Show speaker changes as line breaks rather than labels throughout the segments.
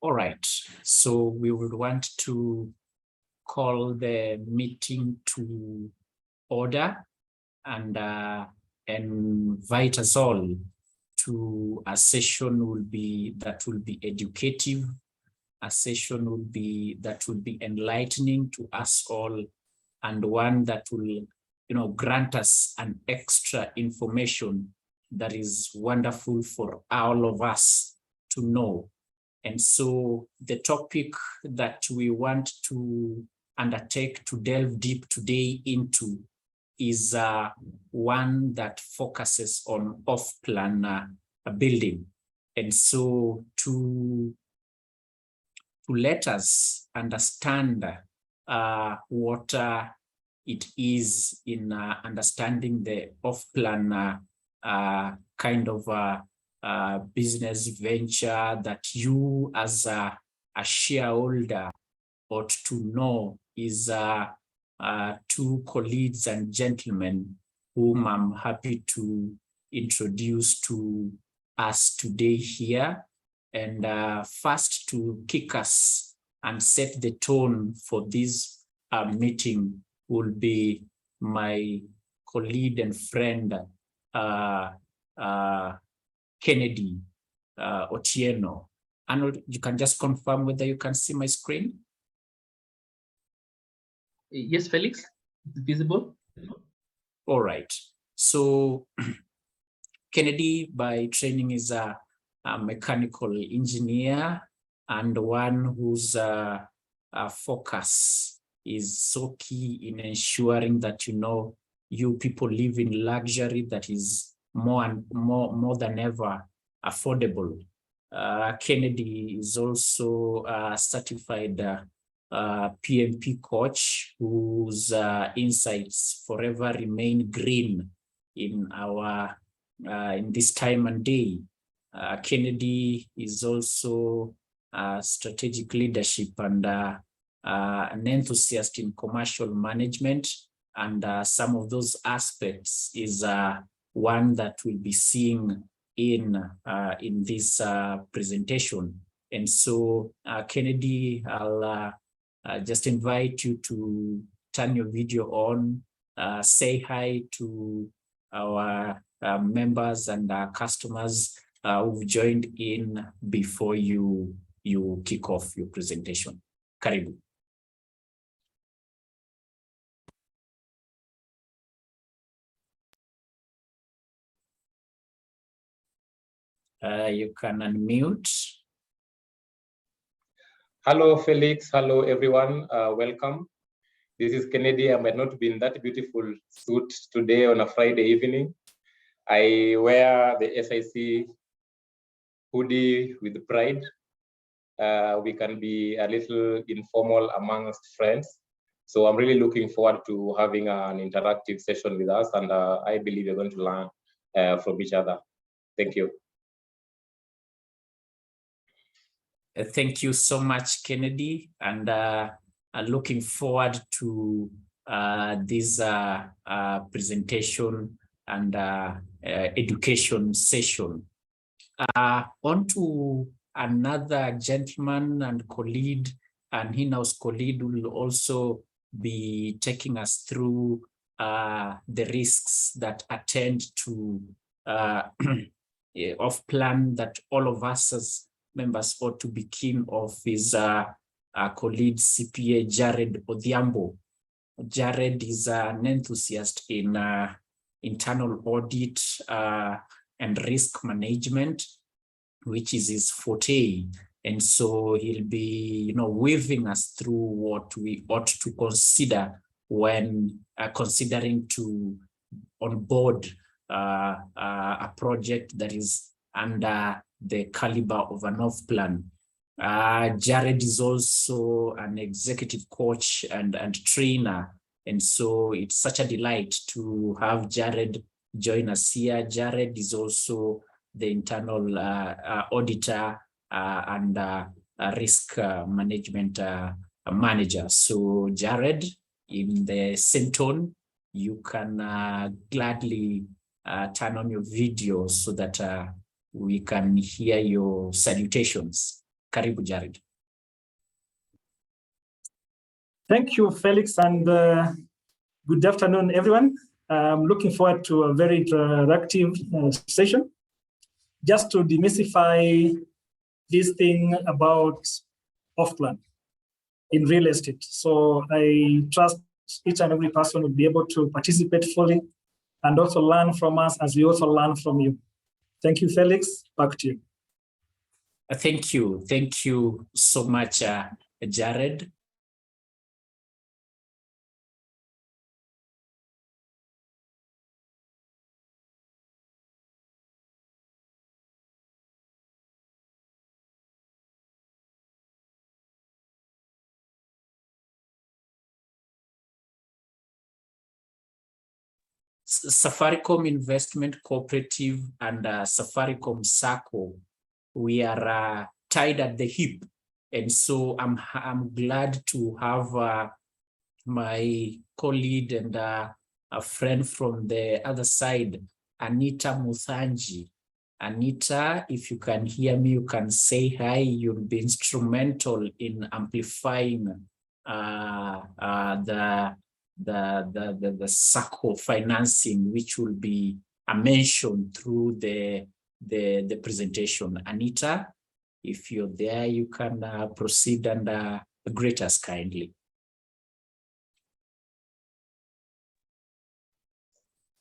All right, so we would want to call the meeting to order and invite us all to a session that will be educative, a session that will be enlightening to us all, and one that will grant us an extra information that is wonderful for all of us to know. And so the topic that we want to undertake to delve deep today into is one that focuses on off-plan building. And so to let us understand what it is in understanding the off-plan kind of business venture that you as a shareholder ought to know is two colleagues and gentlemen whom I'm happy to introduce to us today here. And first, to kick us and set the tone for this meeting will be my colleague and friend, Kennedy Otieno. Arnold, you can just confirm whether you can see my screen?
Yes, Felix, it's visible.
All right. So Kennedy by training is a mechanical engineer, and one whose focus is so key in ensuring that you people live in luxury that is more than ever affordable. Kennedy is also a certified PMP coach whose insights forever remain green in our in this time and day. Kennedy is also strategic leadership and an enthusiast in commercial management, and some of those aspects is one that we'll be seeing in this presentation. And so, Kennedy, I'll just invite you to turn your video on, say hi to our members and our customers who've joined in before you kick off your presentation. Karibu. You can unmute.
Hello, Felix. Hello, everyone. Welcome. This is Kennedy. I might not be in that beautiful suit today on a Friday evening. I wear the 𝗵𝗍 hoodie with pride. We can be a little informal amongst friends. So I'm really looking forward to having an interactive session with us, and I believe you're going to learn from each other. Thank you.
Thank you so much, Kennedy, and looking forward to this presentation and education session. On to another gentleman and colleague, and in-house colleague will also be taking us through the risks that attend to off-plan that all of us as members ought to be keen of is colleague CPA Jared Odhiambo. Jared is an enthusiast in internal audit and risk management, which is his forte. And so he'll be, weaving us through what we ought to consider when considering to onboard a project that is under the caliber of an off-plan. Jared is also an executive coach and trainer. And so it's such a delight to have Jared join us here. Jared is also the internal auditor and risk management manager. So Jared, in the same tone, you can gladly turn on your video so that we can hear your salutations. Karibu Jared.
Thank you, Felix, and good afternoon, everyone. I'm looking forward to a very interactive session. Just to demystify this thing about off-plan in real estate. So I trust each and every person will be able to participate fully and also learn from us as we also learn from you. Thank you, Felix. Back to you.
Thank you. Thank you so much, Jared. Safaricom Investment Cooperative and Safaricom SACCO, we are tied at the hip. And so I'm glad to have my colleague and a friend from the other side, Anita Muthanji. Anita, if you can hear me, you can say hi. You'll be instrumental in amplifying the SACCO financing, which will be mentioned through the presentation. Anita, if you're there, you can proceed and greet us kindly.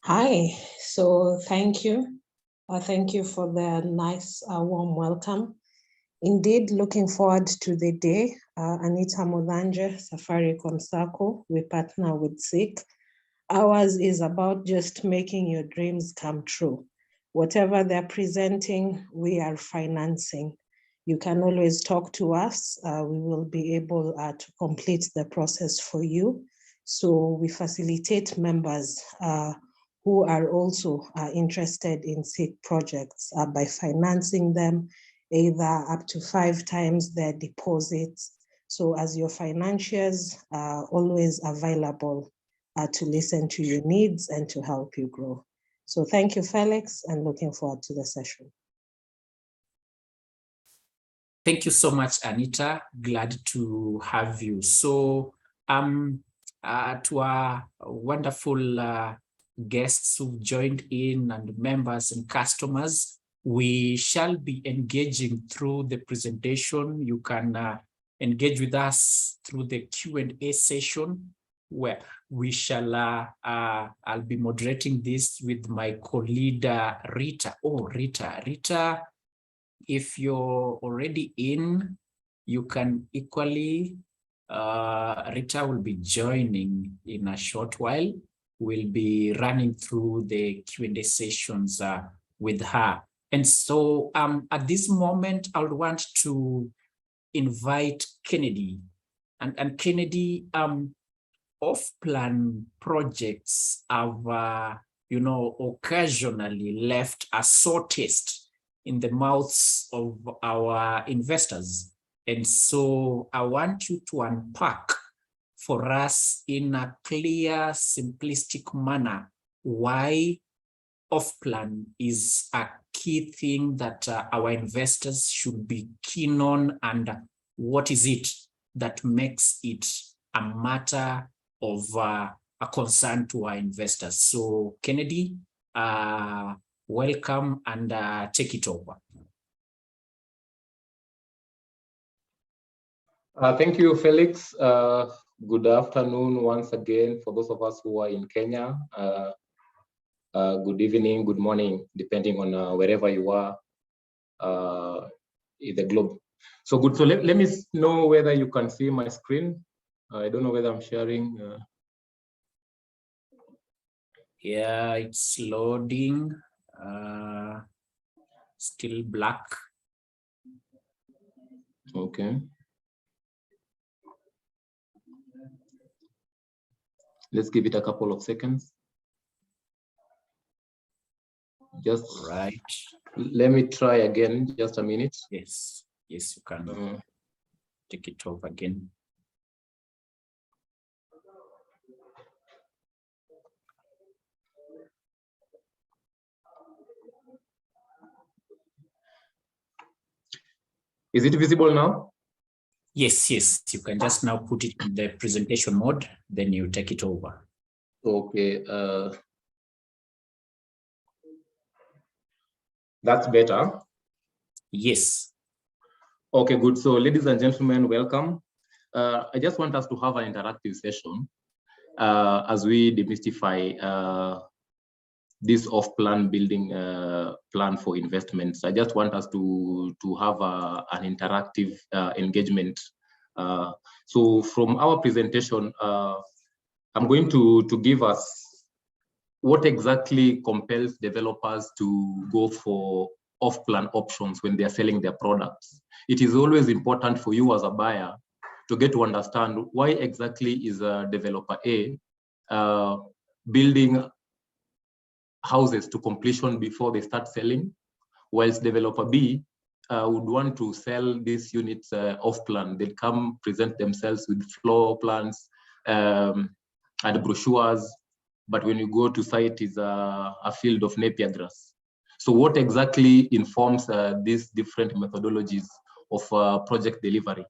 Hi, so thank you. Thank you for the nice, warm welcome. Indeed, looking forward to the day. Anita Muthanji, Safaricom SACCO, we partner with 𝗶icic. Ours is about just making your dreams come true. Whatever they're presenting, we are financing. You can always talk to us. We will be able to complete the process for you. So we facilitate members who are also interested in 𝗶icic projects by financing them either up to 5 times their deposits. So as your financiers are always available to listen to your needs and to help you grow. So thank you, Felix, and looking forward to the session.
Thank you so much, Anita. Glad to have you. So to our wonderful guests who joined in and members and customers, we shall be engaging through the presentation. You can engage with us through the Q&A session, where we shall, I'll be moderating this with my colleague, Rita. Oh, Rita, if you're already in, you can equally, Rita will be joining in a short while. We'll be running through the Q&A sessions with her. And so at this moment, I would want to invite Kennedy. And Kennedy, off-plan projects have, occasionally left a sore taste in the mouths of our investors. And so I want you to unpack for us in a clear, simplistic manner why off-plan is a key thing that our investors should be keen on, and what is it that makes it a matter of a concern to our investors. So Kennedy, welcome and take it over.
Thank you, Felix. Good afternoon once again for those of us who are in Kenya. Good evening, good morning, depending on wherever you are in the globe. So good. So let me know whether you can see my screen. I don't know whether I'm sharing.
Yeah, it's loading. Still black.
Okay. Let's give it a couple of seconds. Just
right.
Let me try again, just a minute.
Yes, yes, you can take it off again.
Is it visible now?
Yes, yes. You can just now put it in the presentation mode, then you take it over.
Okay. That's better.
Yes.
Okay, good. So ladies and gentlemen, welcome. I just want us to have an interactive session as we demystify this off-plan building plan for investments. I just want us to have an interactive engagement. So from our presentation, I'm going to give us what exactly compels developers to go for off-plan options when they are selling their products. It is always important for you as a buyer to get to understand why exactly is a developer A building houses to completion before they start selling, whilst developer B would want to sell these units off-plan. They'll come present themselves with floor plans and brochures, but when you go to site is a field of napier grass. So what exactly informs these different methodologies of project delivery?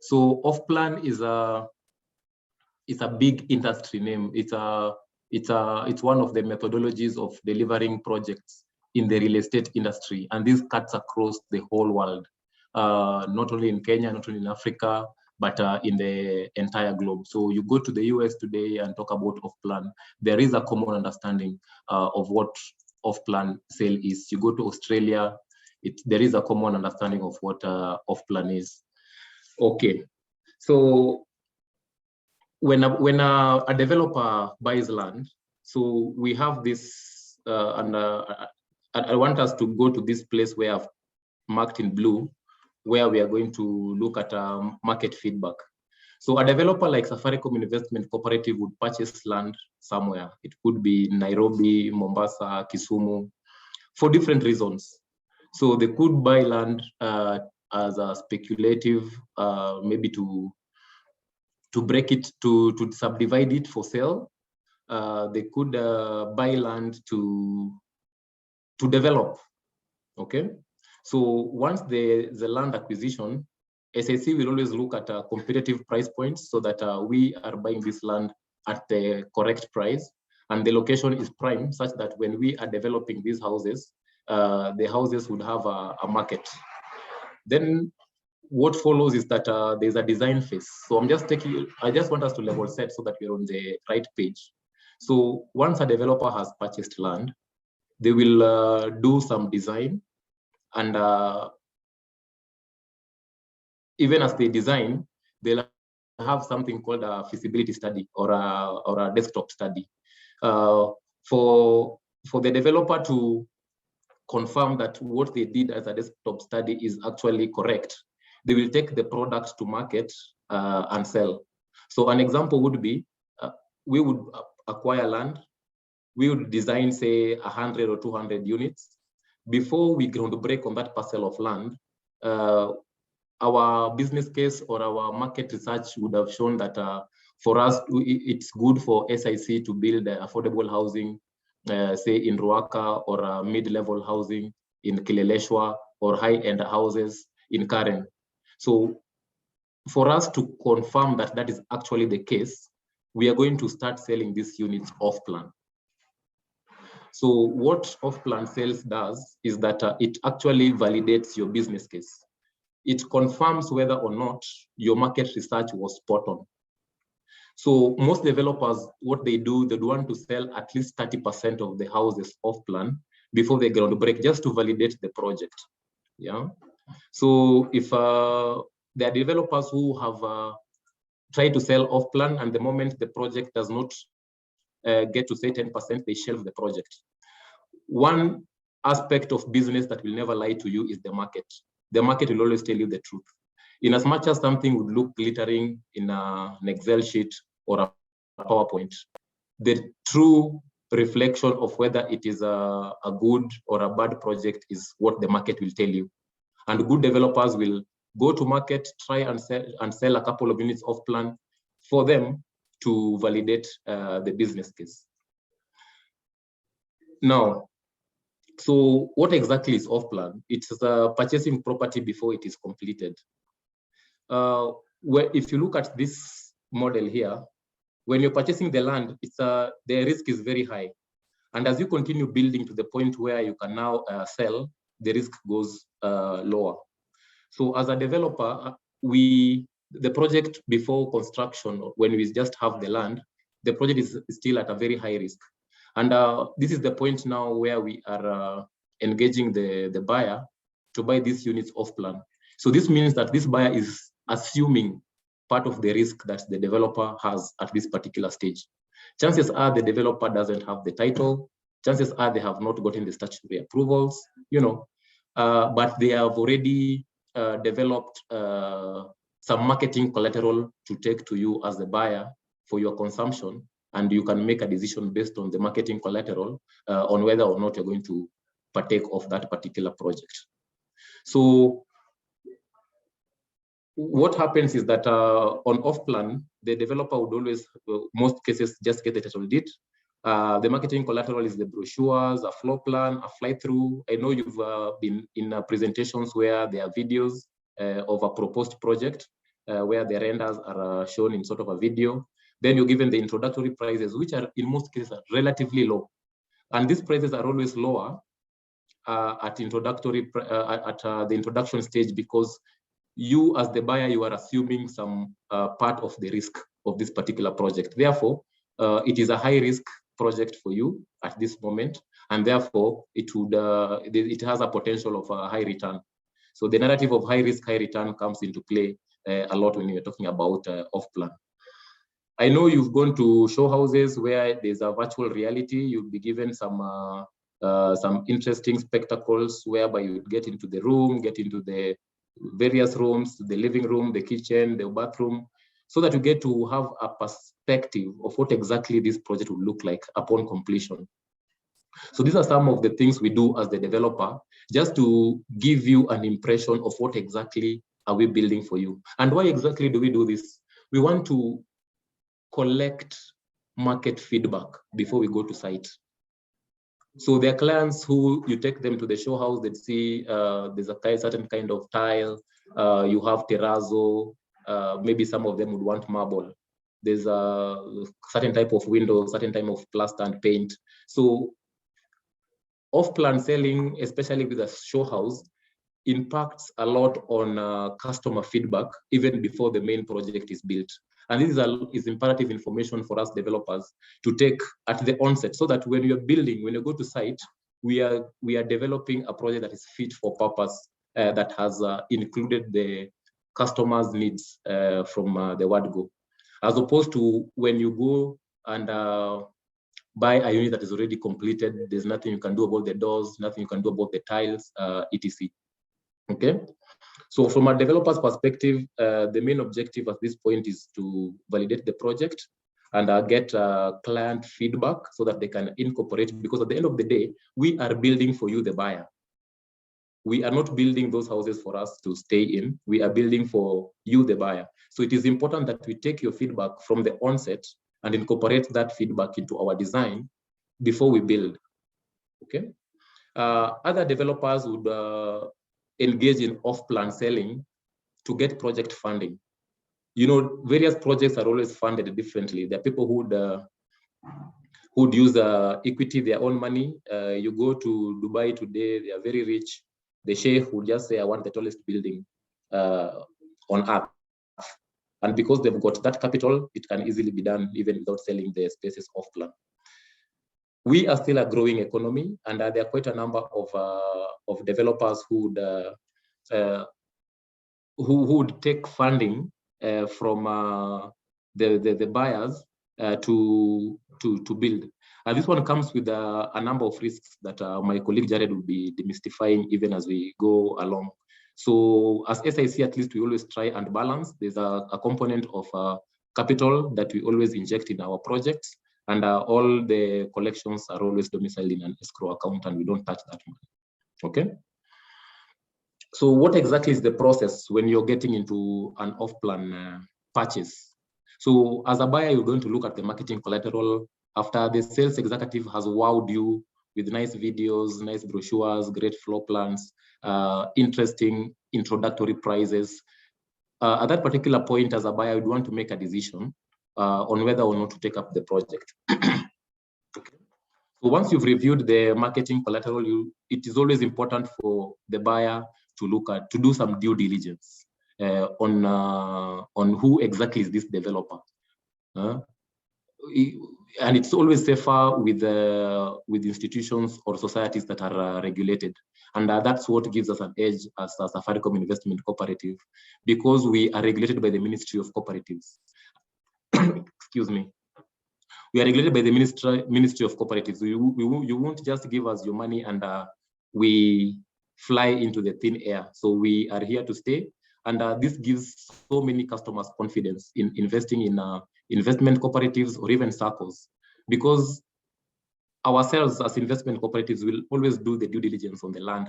So off-plan is a big industry name. It's one of the methodologies of delivering projects in the real estate industry, and this cuts across the whole world, not only in Kenya, not only in Africa, but in the entire globe. So you go to the US today and talk about off-plan, there is a common understanding of what off-plan sale is. You go to Australia, there is a common understanding of what off-plan is. Okay, so when a developer buys land, so we have this, I want us to go to this place where I've marked in blue, where we are going to look at market feedback. So a developer like Safaricom Investment Cooperative would purchase land somewhere. It could be Nairobi, Mombasa, Kisumu, for different reasons. So they could buy land as a speculative, maybe to break it, to subdivide it for sale. They could buy land to develop, okay? So once the land acquisition, SAC will always look at competitive price points so that we are buying this land at the correct price, and the location is prime such that when we are developing these houses, the houses would have a market. Then what follows is that there's a design phase. So I just want us to level set so that we're on the right page. So once a developer has purchased land, they will do some design, and even as they design, they'll have something called a feasibility study or a desktop study. For the developer to confirm that what they did as a desktop study is actually correct, they will take the product to market and sell. So an example would be, we would acquire land, we would design, say, 100 or 200 units. Before we ground break on that parcel of land, our business case or our market research would have shown that for us, it's good for SIC to build affordable housing, say in Ruaka, or mid-level housing in Kileleshwa, or high-end houses in Karen. So for us to confirm that that is actually the case, we are going to start selling these units off-plan. So what off-plan sales does is that it actually validates your business case. It confirms whether or not your market research was spot on. So most developers, what they do, they want to sell at least 30% of the houses off-plan before they ground break, just to validate the project. Yeah. So if there are developers who have tried to sell off-plan, and the moment the project does not get to say 10%, they shelve the project. One aspect of business that will never lie to you is the market. The market will always tell you the truth. In as much as something would look glittering in an Excel sheet or a PowerPoint, the true reflection of whether it is a good or a bad project is what the market will tell you. And good developers will go to market, try and sell a couple of units off plan for them to validate the business case. Now, So what exactly is off-plan? It's purchasing property before it is completed. If you look at this model here, when you're purchasing the land, the risk is very high. And as you continue building to the point where you can now sell, the risk goes lower. So as a developer, the project before construction, when we just have the land, the project is still at a very high risk. And this is the point now where we are engaging the buyer to buy these units off plan. So this means that this buyer is assuming part of the risk that the developer has at this particular stage. Chances are the developer doesn't have the title. Chances are they have not gotten the statutory approvals, but they have already developed some marketing collateral to take to you as the buyer for your consumption, and you can make a decision based on the marketing collateral on whether or not you're going to partake of that particular project. So what happens is that on off-plan, the developer would always, most cases, just get the title deed. The marketing collateral is the brochures, a floor plan, a fly-through. I know you've been in presentations where there are videos of a proposed project where the renders are shown in sort of a video. Then you're given the introductory prices, which are in most cases relatively low. And these prices are always lower at the introduction stage, because you as the buyer, you are assuming some part of the risk of this particular project. Therefore, it is a high risk project for you at this moment, and therefore it has a potential of a high return. So the narrative of high risk, high return comes into play a lot when you're talking about off-plan. I know you've gone to show houses where there's a virtual reality. You'll be given some interesting spectacles whereby you get into the room, get into the various rooms, the living room, the kitchen, the bathroom, so that you get to have a perspective of what exactly this project will look like upon completion. So these are some of the things we do as the developer, just to give you an impression of what exactly are we building for you. And why exactly do we do this? We want to collect market feedback before we go to site. So there are clients who you take them to the show house, they see there's a certain kind of tile, you have terrazzo, maybe some of them would want marble. There's a certain type of window, certain type of plaster and paint. So off-plan selling, especially with a show house, impacts a lot on customer feedback even before the main project is built. And this is imperative information for us developers to take at the onset, so that when you're building, when you go to site, we are developing a project that is fit for purpose, that has included the customer's needs from the word go, as opposed to when you go and buy a unit that is already completed. There's nothing you can do about the doors, nothing you can do about the tiles, etc. Okay. So from a developer's perspective, the main objective at this point is to validate the project and get client feedback so that they can incorporate, because at the end of the day, we are building for you, the buyer. We are not building those houses for us to stay in. We are building for you, the buyer. So it is important that we take your feedback from the onset and incorporate that feedback into our design before we build. Okay. Other developers would engage in off-plan selling to get project funding. You know, various projects are always funded differently. There are people who'd use equity, their own money. You go to Dubai today, they are very rich. The sheikh would just say, I want the tallest building on earth. And because they've got that capital, it can easily be done even without selling the spaces off-plan. We are still a growing economy, and there are quite a number of developers who would take funding from the buyers to build. And this one comes with a number of risks that my colleague Jared will be demystifying even as we go along. So as 𝗵icic, at least we always try and balance. There's a component of capital that we always inject in our projects, and all the collections are always domiciled in an escrow account, and we don't touch that money. Okay. So what exactly is the process when you're getting into an off-plan purchase? So as a buyer, you're going to look at the marketing collateral. After the sales executive has wowed you with nice videos, nice brochures, great floor plans, interesting introductory prices. At that particular point, as a buyer, I would want to make a decision on whether or not to take up the project. Okay. So once you've reviewed the marketing collateral, it is always important for the buyer to do some due diligence on who exactly is this developer. And it's always safer with institutions or societies that are regulated. And that's what gives us an edge as a Safaricom Investment Cooperative, because we are regulated by the Ministry of Cooperatives. Excuse me. We are regulated by the Ministry of Cooperatives. You won't just give us your money and we fly into the thin air. So we are here to stay. And this gives so many customers confidence in investing in investment cooperatives or even SACCOs, because ourselves as investment cooperatives will always do the due diligence on the land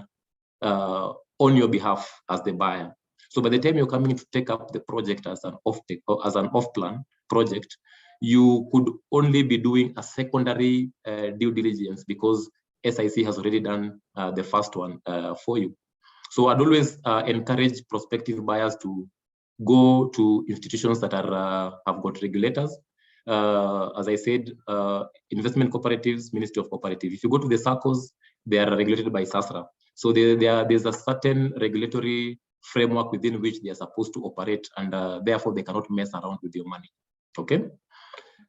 on your behalf as the buyer. So by the time you're coming to take up the project as an off-plan project, you could only be doing a secondary due diligence because SIC has already done the first one for you. So I'd always encourage prospective buyers to go to institutions that are have got regulators. As I said, investment cooperatives, Ministry of Cooperative. If you go to the SACCOs, they are regulated by SASRA. So there's a certain regulatory framework within which they are supposed to operate, and therefore they cannot mess around with your money. Okay.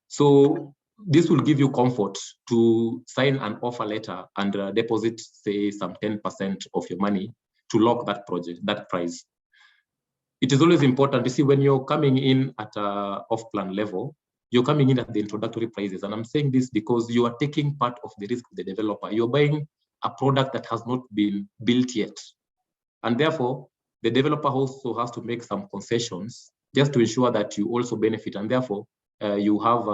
So this will give you comfort to sign an offer letter and deposit, say, some 10% of your money to lock that project, that price. It is always important to see when you're coming in at a off-plan level, you're coming in at the introductory prices. And I'm saying this because you are taking part of the risk of the developer. You're buying a product that has not been built yet. And therefore, the developer also has to make some concessions just to ensure that you also benefit. And therefore, you have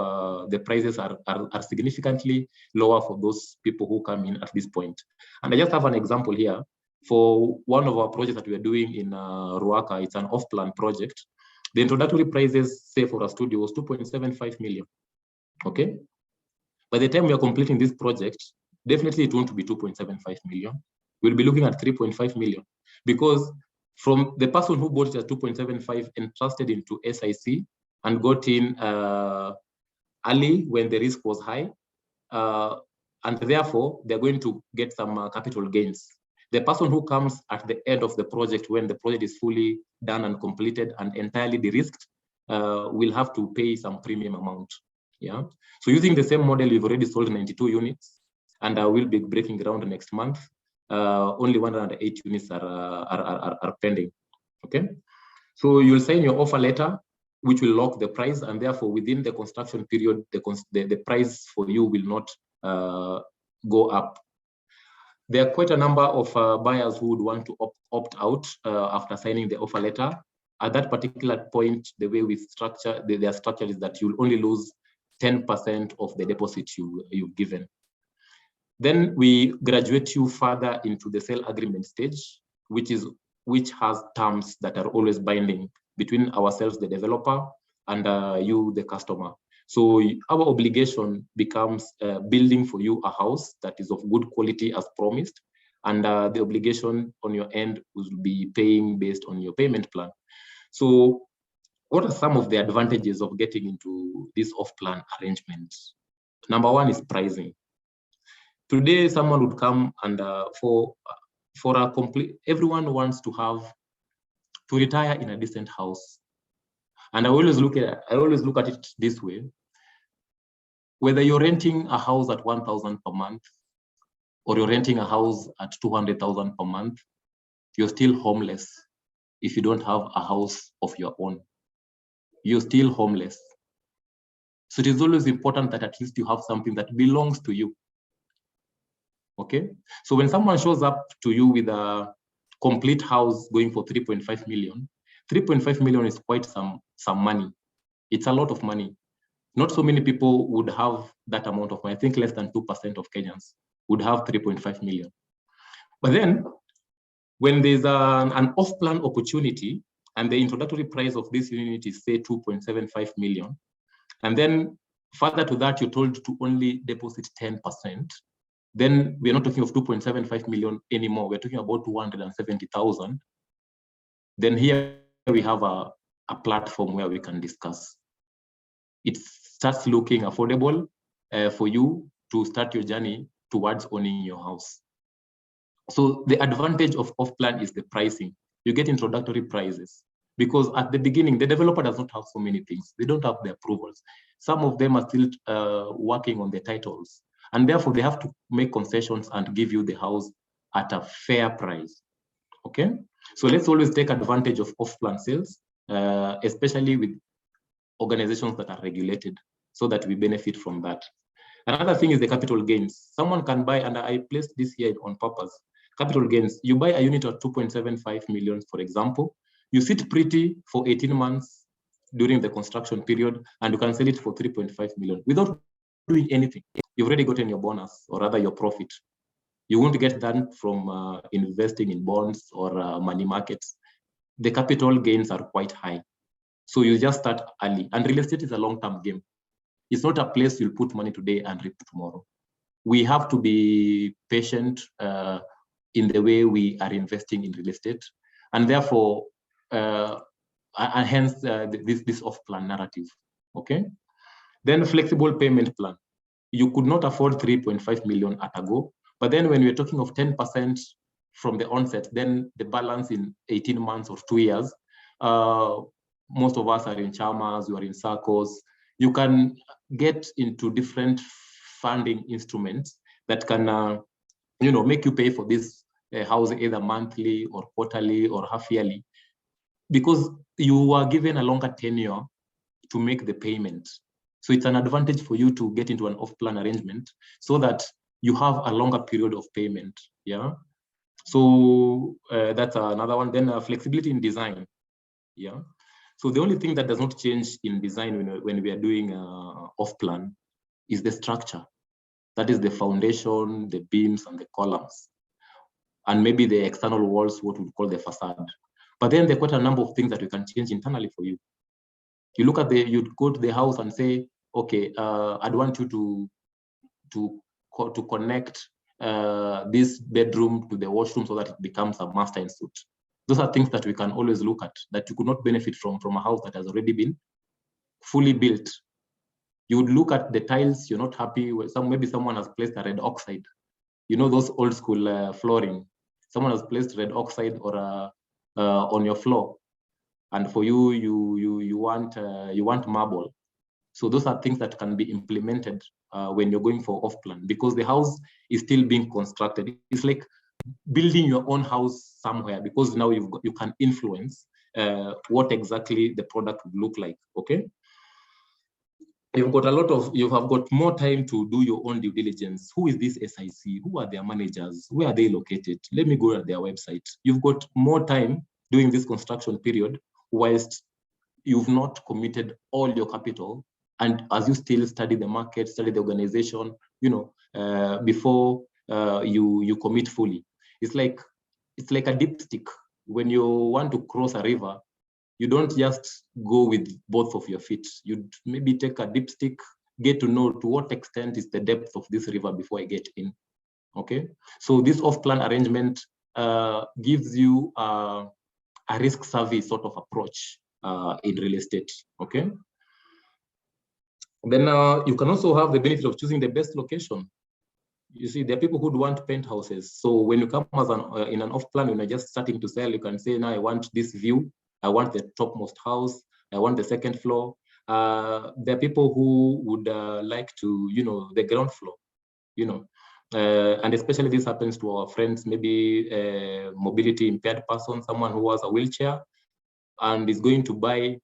the prices are significantly lower for those people who come in at this point. And I just have an example here. For one of our projects that we are doing in 𝗃𝗏𝗏, it's an off-plan project. The introductory prices, say for a studio, was 2.75 million. Okay. By the time we are completing this project, definitely it won't be 2.75 million. We'll be looking at 3.5 million, because from the person who bought it at 2.75 entrusted into SIC and got in early when the risk was high, and therefore they're going to get some capital gains. The person who comes at the end of the project, when the project is fully done and completed and entirely de-risked, will have to pay some premium amount. Yeah. So using the same model, we've already sold 92 units, and we'll be breaking ground next month. Only 108 units are pending. Okay. So you'll sign your offer letter, which will lock the price, and therefore within the construction period, the price for you will not go up. There are quite a number of buyers who would want to opt out after signing the offer letter. At that particular point, the way we structure their structure is that you'll only lose 10% of the deposit you've given. Then we graduate you further into the sale agreement stage, which has terms that are always binding between ourselves, the developer, and you, the customer. So our obligation becomes building for you a house that is of good quality as promised, and the obligation on your end will be paying based on your payment plan. So what are some of the advantages of getting into this off-plan arrangement? Number one is pricing. Today, someone would come and for a complete, everyone wants to retire in a decent house. And I always look at it this way. Whether you're renting a house at 1,000 per month, or you're renting a house at 200,000 per month, you're still homeless if you don't have a house of your own. You're still homeless. So it is always important that at least you have something that belongs to you. Okay? So when someone shows up to you with a complete house going for 3.5 million, 3.5 million is quite some money. It's a lot of money. Not so many people would have that amount of money. I think less than 2% of Kenyans would have 3.5 million. But then when there's an off-plan opportunity and the introductory price of this unit is, say, 2.75 million, and then further to that, you're told to only deposit 10%, then we're not talking of 2.75 million anymore. We're talking about 270,000. Then here we have a platform where we can discuss. It starts looking affordable for you to start your journey towards owning your house. So the advantage of off-plan is the pricing. You get introductory prices because at the beginning, the developer does not have so many things. They don't have the approvals. Some of them are still working on the titles, and therefore they have to make concessions and give you the house at a fair price. Okay, so let's always take advantage of off-plan sales, especially with organizations that are regulated, so that we benefit from that. Another thing is the capital gains. Someone can buy, and I placed this here on purpose, capital gains. You buy a unit of 2.75 million, for example, you sit pretty for 18 months during the construction period, and you can sell it for 3.5 million without doing anything. You've already gotten your bonus, or rather your profit. You won't get that from investing in bonds or money markets. The capital gains are quite high. So you just start early, and real estate is a long-term game. It's not a place you'll put money today and reap tomorrow. We have to be patient in the way we are investing in real estate, and therefore, hence this off-plan narrative. Okay. Then flexible payment plan. You could not afford 3.5 million at a go, but then when we're talking of 10% from the onset, then the balance in 18 months or 2 years. Most of us are in 𝗲𝗲s, you are in circles. You can get into different funding instruments that can, make you pay for this house either monthly or quarterly or half yearly, because you are given a longer tenure to make the payment. So it's an advantage for you to get into an off-plan arrangement so that you have a longer period of payment. Yeah. So that's another one. Then flexibility in design. Yeah. So the only thing that does not change in design when we are doing off-plan is the structure. That is the foundation, the beams, and the columns, and maybe the external walls, what we call the facade. But then there are quite a number of things that we can change internally for you. You look at you'd go to the house and say, okay, I'd want you to connect this bedroom to the washroom so that it becomes a master en suite. Those are things that we can always look at that you could not benefit from a house that has already been fully built. You would look at the tiles, you're not happy with maybe someone has placed a red oxide. You know, those old school flooring. Someone has placed red oxide or on your floor, and for you want marble. So those are things that can be implemented when you're going for off-plan, because the house is still being constructed. It's like building your own house somewhere, because now you can influence what exactly the product would look like. Okay, you have got more time to do your own due diligence. Who is this 𝗵𝗍? Who are their managers? Where are they located? Let me go to their website. You've got more time during this construction period, whilst you've not committed all your capital, and as you still study the market, study the organization, before you commit fully. It's like a dipstick. When you want to cross a river, you don't just go with both of your feet. You maybe take a dipstick, get to know to what extent is the depth of this river before I get in. Okay, so this off-plan arrangement gives you a risk-savvy sort of approach in real estate. Okay, then you can also have the benefit of choosing the best location. You see, there are people who want penthouses. So when you come as in an off-plan, when you're just starting to sell, you can say, now I want this view. I want the topmost house. I want the second floor. There are people who would like to, the ground floor, and especially this happens to our friends, maybe a mobility impaired person, someone who has a wheelchair and is going to buy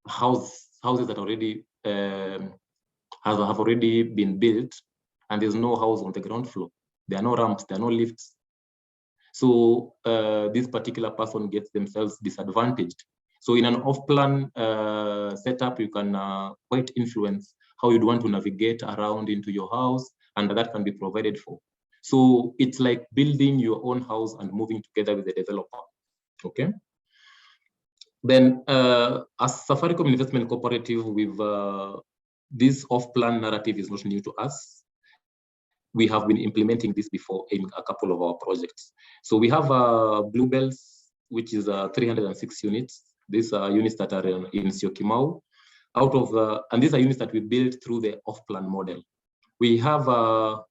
houses that already have already been built, and there's no house on the ground floor. There are no ramps, there are no lifts. So this particular person gets themselves disadvantaged. So in an off-plan setup, you can quite influence how you'd want to navigate around into your house, and that can be provided for. So it's like building your own house and moving together with the developer. Okay. Then as Safaricom Investment Cooperative, with this off-plan narrative is not new to us. we have been implementing this before in a couple of our projects. So we have Bluebells, which is 306 units. These are units that are in 𝗃𝗃𝗃𝗃𝗃. And these are units that we built through the off-plan model. We have out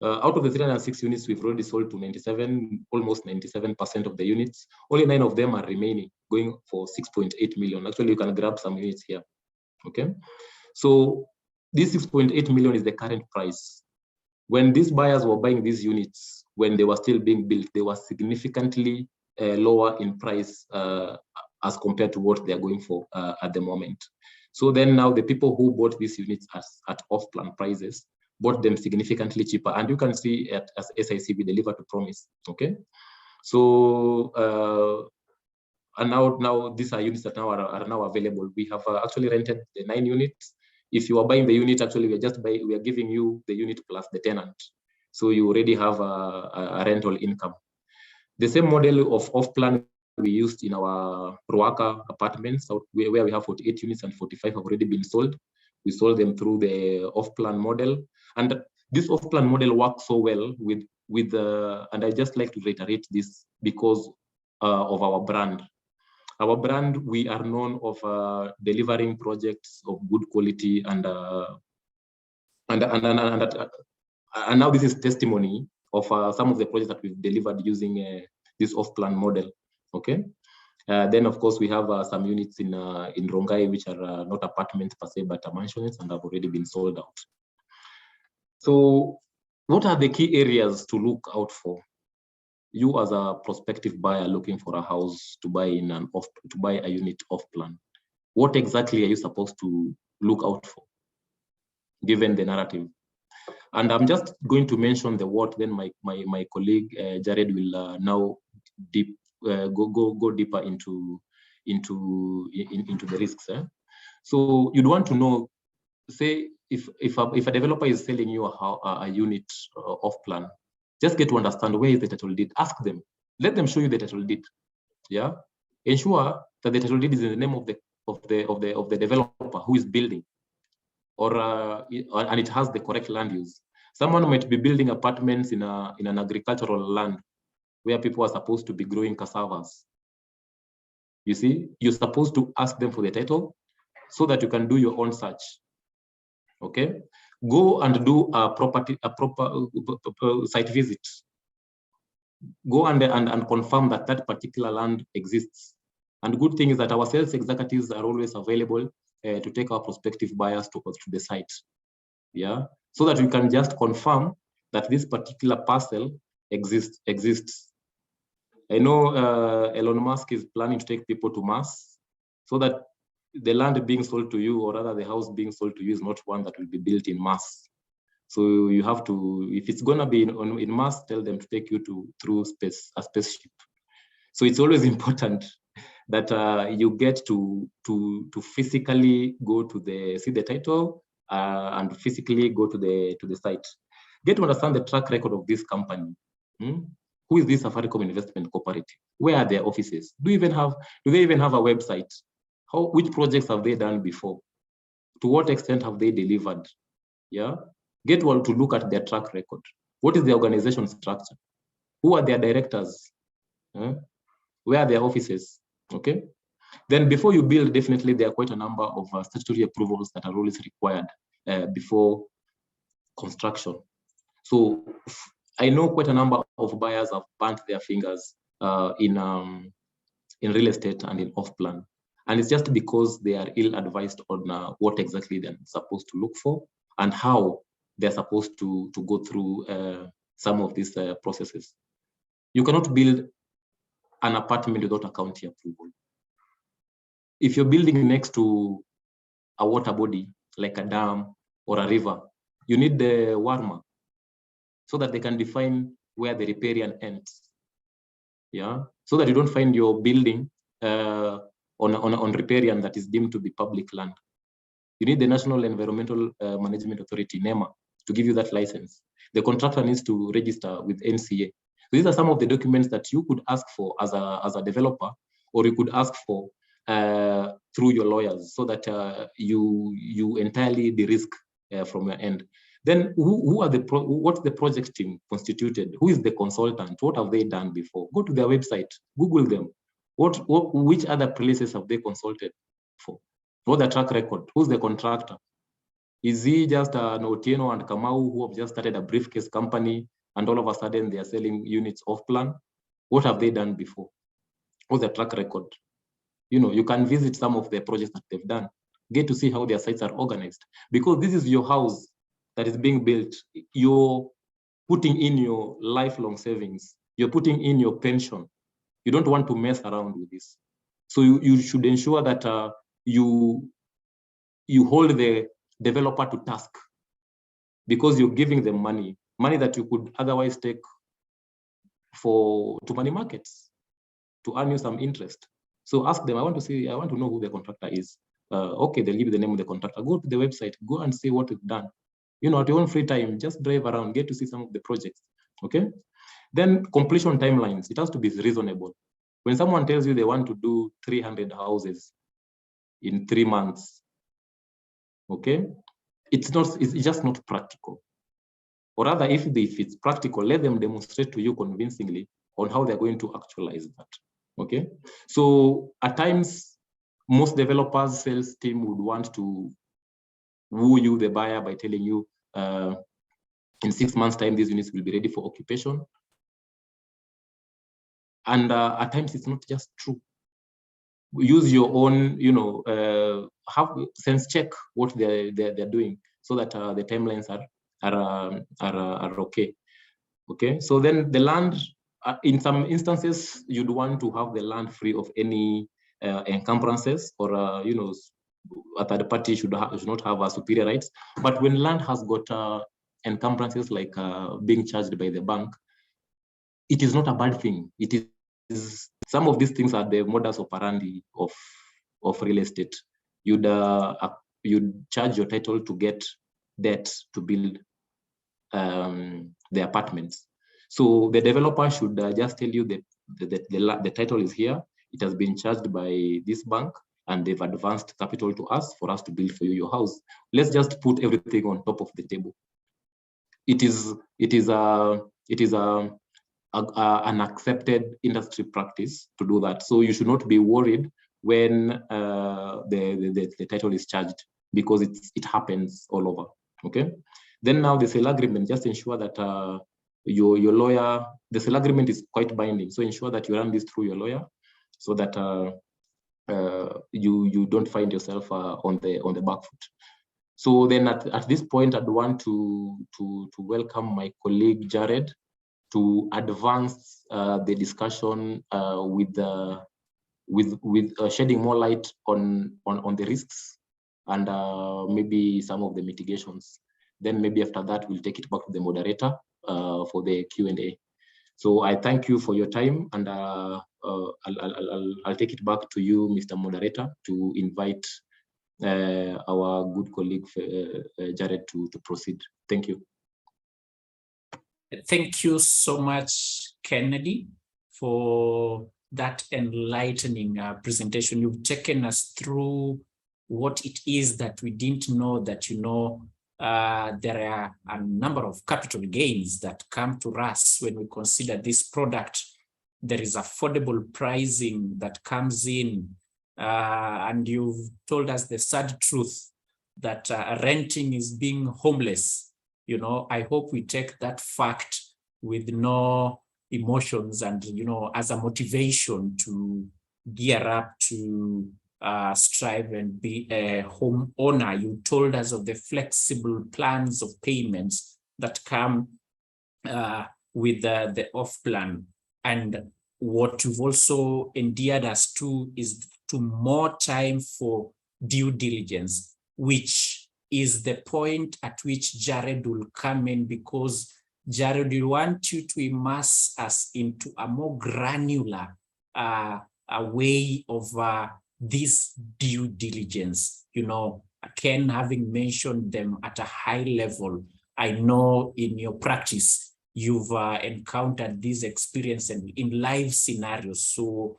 of the 306 units, we've already sold to 97, almost 97% of the units. Only 9 of them are remaining, going for 6.8 million. Actually, you can grab some units here. Okay, so this 6.8 million is the current price. When these buyers were buying these units, when they were still being built, they were significantly lower in price as compared to what they are going for at the moment. So then now the people who bought these units at off-plan prices bought them significantly cheaper. And you can see as 𝗃ici𝗶, we deliver to promise. Okay, so and now these are units that now are now available. We have actually rented the 9 units. If you are buying the unit, actually we are giving you the unit plus the tenant. So you already have a rental income. The same model of off-plan we used in our Ruaka apartments, where we have 48 units and 45 have already been sold. We sold them through the off-plan model. And this off-plan model works so well with and I just like to reiterate this because of our brand. Our brand, we are known of delivering projects of good quality, and now this is testimony of some of the projects that we've delivered using this off-plan model. Okay, then of course we have some units in Rongai which are not apartments per se but mansions and have already been sold out. So, what are the key areas to look out for? You as a prospective buyer looking for a house to buy a unit off plan, what exactly are you supposed to look out for, given the narrative? And I'm just going to mention the what. Then my colleague Jared will now go deeper into the risks. So you'd want to know, say, if a developer is selling you a unit off plan, just get to understand where is the title deed. Ask them, let them show you the title deed. Yeah, ensure that the title deed is in the name of the developer who is building, and it has the correct land use. Someone might be building apartments in an agricultural land where people are supposed to be growing cassavas. You see, you're supposed to ask them for the title so that you can do your own search. Okay, go and do a proper site visit. Go and confirm that that particular land exists. And good thing is that our sales executives are always available to take our prospective buyers to the site. Yeah, so that we can just confirm that this particular parcel exists. I know Elon Musk is planning to take people to Mars, so that the land being sold to you, or rather the house being sold to you, is not one that will be built in Mars. So you have to, if it's gonna be in Mars, tell them to take you through a spaceship. So it's always important that you get to physically go to see the title and physically go to the site. Get to understand the track record of this company. Who is this Safaricom Investment Cooperative? Where are their offices? Do they even have a website? Which projects have they done before? To what extent have they delivered? Yeah, get one to look at their track record. What is the organization structure? Who are their directors? Where are their offices? Okay. Then before you build, definitely there are quite a number of statutory approvals that are always required before construction. So I know quite a number of buyers have burnt their fingers in real estate and in off-plan. And it's just because they are ill-advised on what exactly they're supposed to look for and how they're supposed to go through some of these processes. You cannot build an apartment without a county approval. If you're building next to a water body, like a dam or a river, you need the WARMA so that they can define where the riparian ends. Yeah, so that you don't find your building on riparian that is deemed to be public land. You need the National Environmental Management Authority, NEMA, to give you that license. The contractor needs to register with NCA. So these are some of the documents that you could ask for as a developer, or you could ask for through your lawyers, so that you entirely de-risk from your end. Then what's the project team constituted? Who is the consultant? What have they done before? Go to their website, Google them. Which other places have they consulted for? What's the track record? Who's the contractor? Is he just an Otieno and Kamau who have just started a briefcase company and all of a sudden they are selling units off plan? What have they done before? What's the track record? You know, you can visit some of the projects that they've done, get to see how their sites are organized, because this is your house that is being built. You're putting in your lifelong savings. You're putting in your pension. You don't want to mess around with this. So you should ensure that you hold the developer to task, because you're giving them money that you could otherwise take to money markets to earn you some interest. So ask them, I want to know who the contractor is. Okay, they'll give you the name of the contractor. Go to the website, go and see what they've done. You know, at your own free time, just drive around, get to see some of the projects, okay? Then completion timelines, it has to be reasonable. When someone tells you they want to do 300 houses in 3 months, okay, it's just not practical. Or rather, if it's practical, let them demonstrate to you convincingly on how they're going to actualize that, okay? So at times, most developers' sales team would want to woo you, the buyer, by telling you, in 6 months' time, these units will be ready for occupation. And at times, it's not just true. Use your own, you know, have sense check what they're doing, so that the timelines are okay. Okay, so then the land, in some instances, you'd want to have the land free of any encumbrances, or you know, a third party should not have superior rights. But when land has got encumbrances, like being charged by the bank, it is not a bad thing. It is, some of these things are the modus operandi of real estate. You'd charge your title to get debt to build the apartments. So the developer should just tell you that the title is here. It has been charged by this bank, and they've advanced capital to us for us to build for you your house. Let's just put everything on top of the table. It is an accepted industry practice to do that. So you should not be worried when the title is charged, because it happens all over. Okay. Then now the sale agreement, just ensure that your lawyer, the sale agreement is quite binding. So ensure that you run this through your lawyer, so that you don't find yourself on the back foot. So then at this point, I'd want to welcome my colleague Jared to advance the discussion with shedding more light on the risks and maybe some of the mitigations. Then maybe after that, we'll take it back to the moderator for the Q&A. So I thank you for your time, and I'll take it back to you, Mr. Moderator, to invite our good colleague Jared to proceed. Thank you.
Thank you so much, Kennedy, for that enlightening presentation. You've taken us through what it is that we didn't know, that, you know, there are a number of capital gains that come to us when we consider this product. There is affordable pricing that comes in, and you've told us the sad truth that renting is being homeless. You know, I hope we take that fact with no emotions and, you know, as a motivation to gear up to strive and be a homeowner. You told us of the flexible plans of payments that come with the off plan. And what you've also endeared us to is to more time for due diligence, which is the point at which Jared will come in, because Jared, we want you to immerse us into a more granular a way of this due diligence. You know, Ken, having mentioned them at a high level, I know in your practice, you've encountered this experience and in live scenarios. So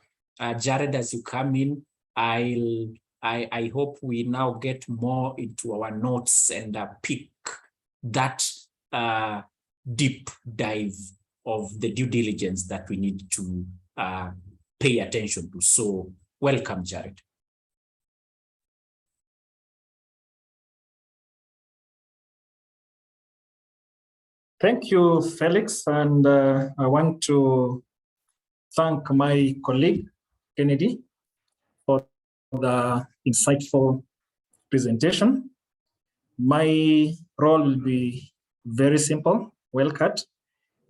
Jared, as you come in, I hope we now get more into our notes and pick that deep dive of the due diligence that we need to pay attention to. So welcome, Jared.
Thank you, Felix. And I want to thank my colleague, Kennedy, for the insightful presentation. My role will be very simple, well cut,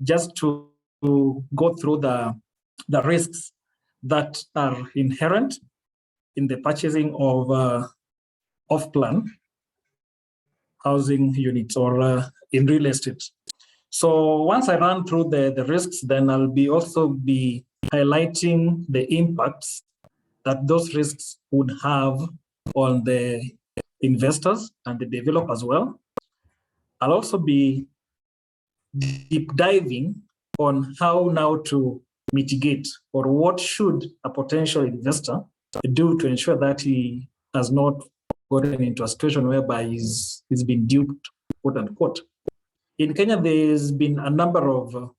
just to go through the risks that are inherent in the purchasing of off-plan housing units or in real estate. So once I run through the risks, then I'll also be highlighting the impacts that those risks would have on the investors and the developer as well. I'll also be deep diving on how now to mitigate, or what should a potential investor do to ensure that he has not gotten into a situation whereby he's been duped, quote unquote. In Kenya, there's been a number of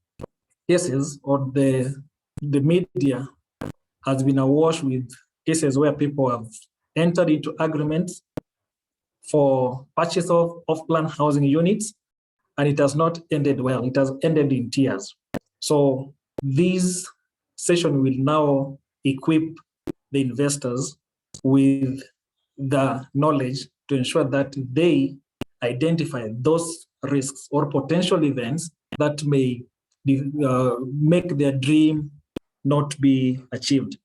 cases, or the media has been awash with cases where people have entered into agreements for purchase of off-plan housing units, and it has not ended well. It has ended in tears. So this session will now equip the investors with the knowledge to ensure that they identify those risks or potential events that may make their dream not be achieved.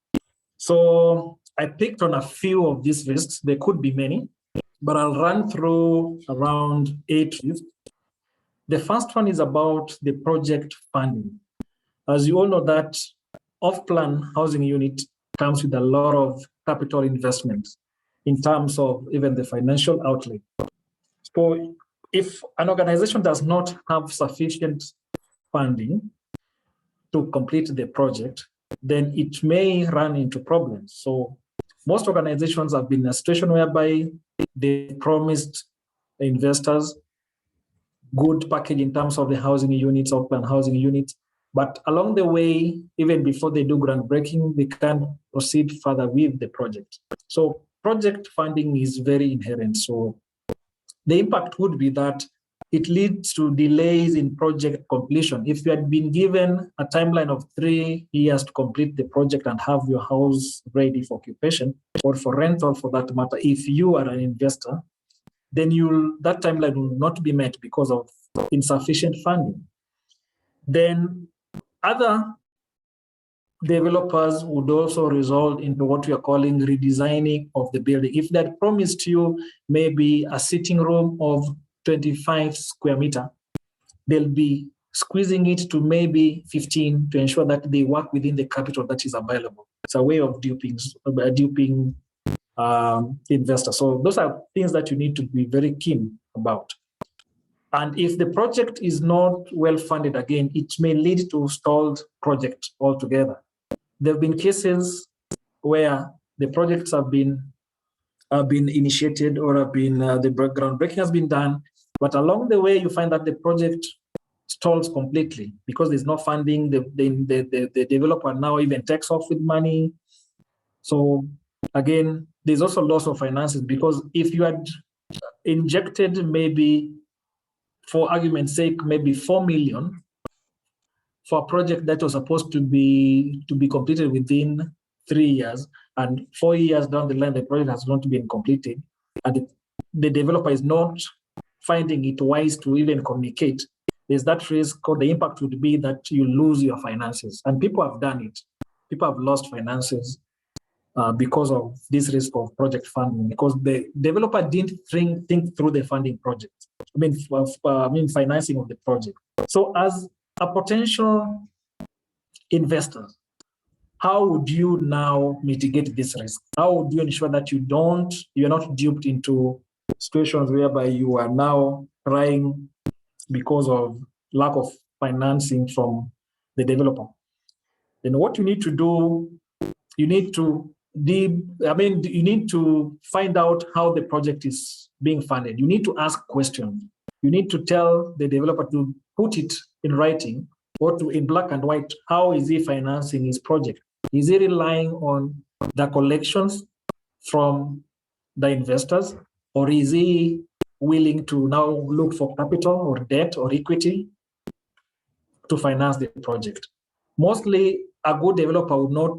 So I picked on a few of these risks. There could be many, but I'll run through around 8 risks. The first one is about the project funding. As you all know, that off-plan housing unit comes with a lot of capital investments in terms of even the financial outlay. So if an organization does not have sufficient funding to complete the project, then it may run into problems. So most organizations have been in a situation whereby they promised investors good package in terms of the housing units, off-plan housing units, but along the way, even before they do groundbreaking, they can proceed further with the project. So project funding is very inherent. So the impact would be that it leads to delays in project completion. If you had been given a timeline of 3 years to complete the project and have your house ready for occupation or for rental for that matter, if you are an investor, then that timeline will not be met because of insufficient funding. Then other developers would also result into what we are calling redesigning of the building. If they had promised you maybe a sitting room of 25 square meter, they'll be squeezing it to maybe 15 to ensure that they work within the capital that is available. It's a way of duping investors. So those are things that you need to be very keen about. And if the project is not well funded, again, it may lead to stalled project altogether. There have been cases where the projects have been initiated or have been the groundbreaking has been done, but along the way you find that the project stalls completely because there's no funding. The developer now even takes off with money. So again, there's also loss of finances, because if you had injected maybe, for argument's sake, maybe 4 million for a project that was supposed to be completed within 3 years, and 4 years down the line the project has not been completed, and the developer is not finding it wise to even communicate, there's that risk, or the impact would be that you lose your finances. And people have done it. People have lost finances because of this risk of project funding, because the developer didn't think through the funding project. Financing of the project. So as a potential investor, how would you now mitigate this risk? How would you ensure that you're not duped into situations whereby you are now crying because of lack of financing from the developer? Then what you need to do, you need to find out how the project is being funded. You need to ask questions. you need to tell the developer to put it in writing or to in black and white. How is he financing his project? Is he relying on the collections from the investors, or is he willing to now look for capital or debt or equity to finance the project? Mostly, a good developer would not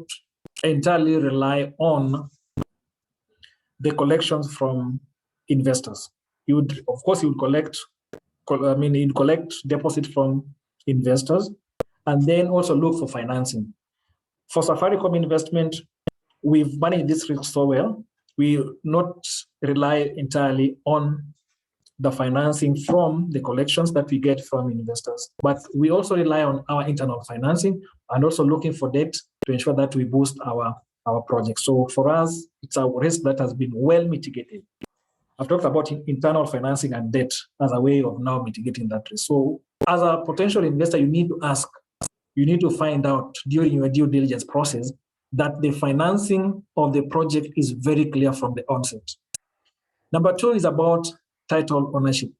entirely rely on the collections from investors. You would, of course, you would collect deposit from investors, and then also look for financing. For Safaricom investment, we've managed this risk so well. We not rely entirely on the financing from the collections that we get from investors, but we also rely on our internal financing and also looking for debt to ensure that we boost our project. So for us, it's a risk that has been well mitigated. I've talked about internal financing and debt as a way of now mitigating that risk. So as a potential investor, you need to ask, you need to find out during your due diligence process that the financing of the project is very clear from the onset. Number two is about title ownership.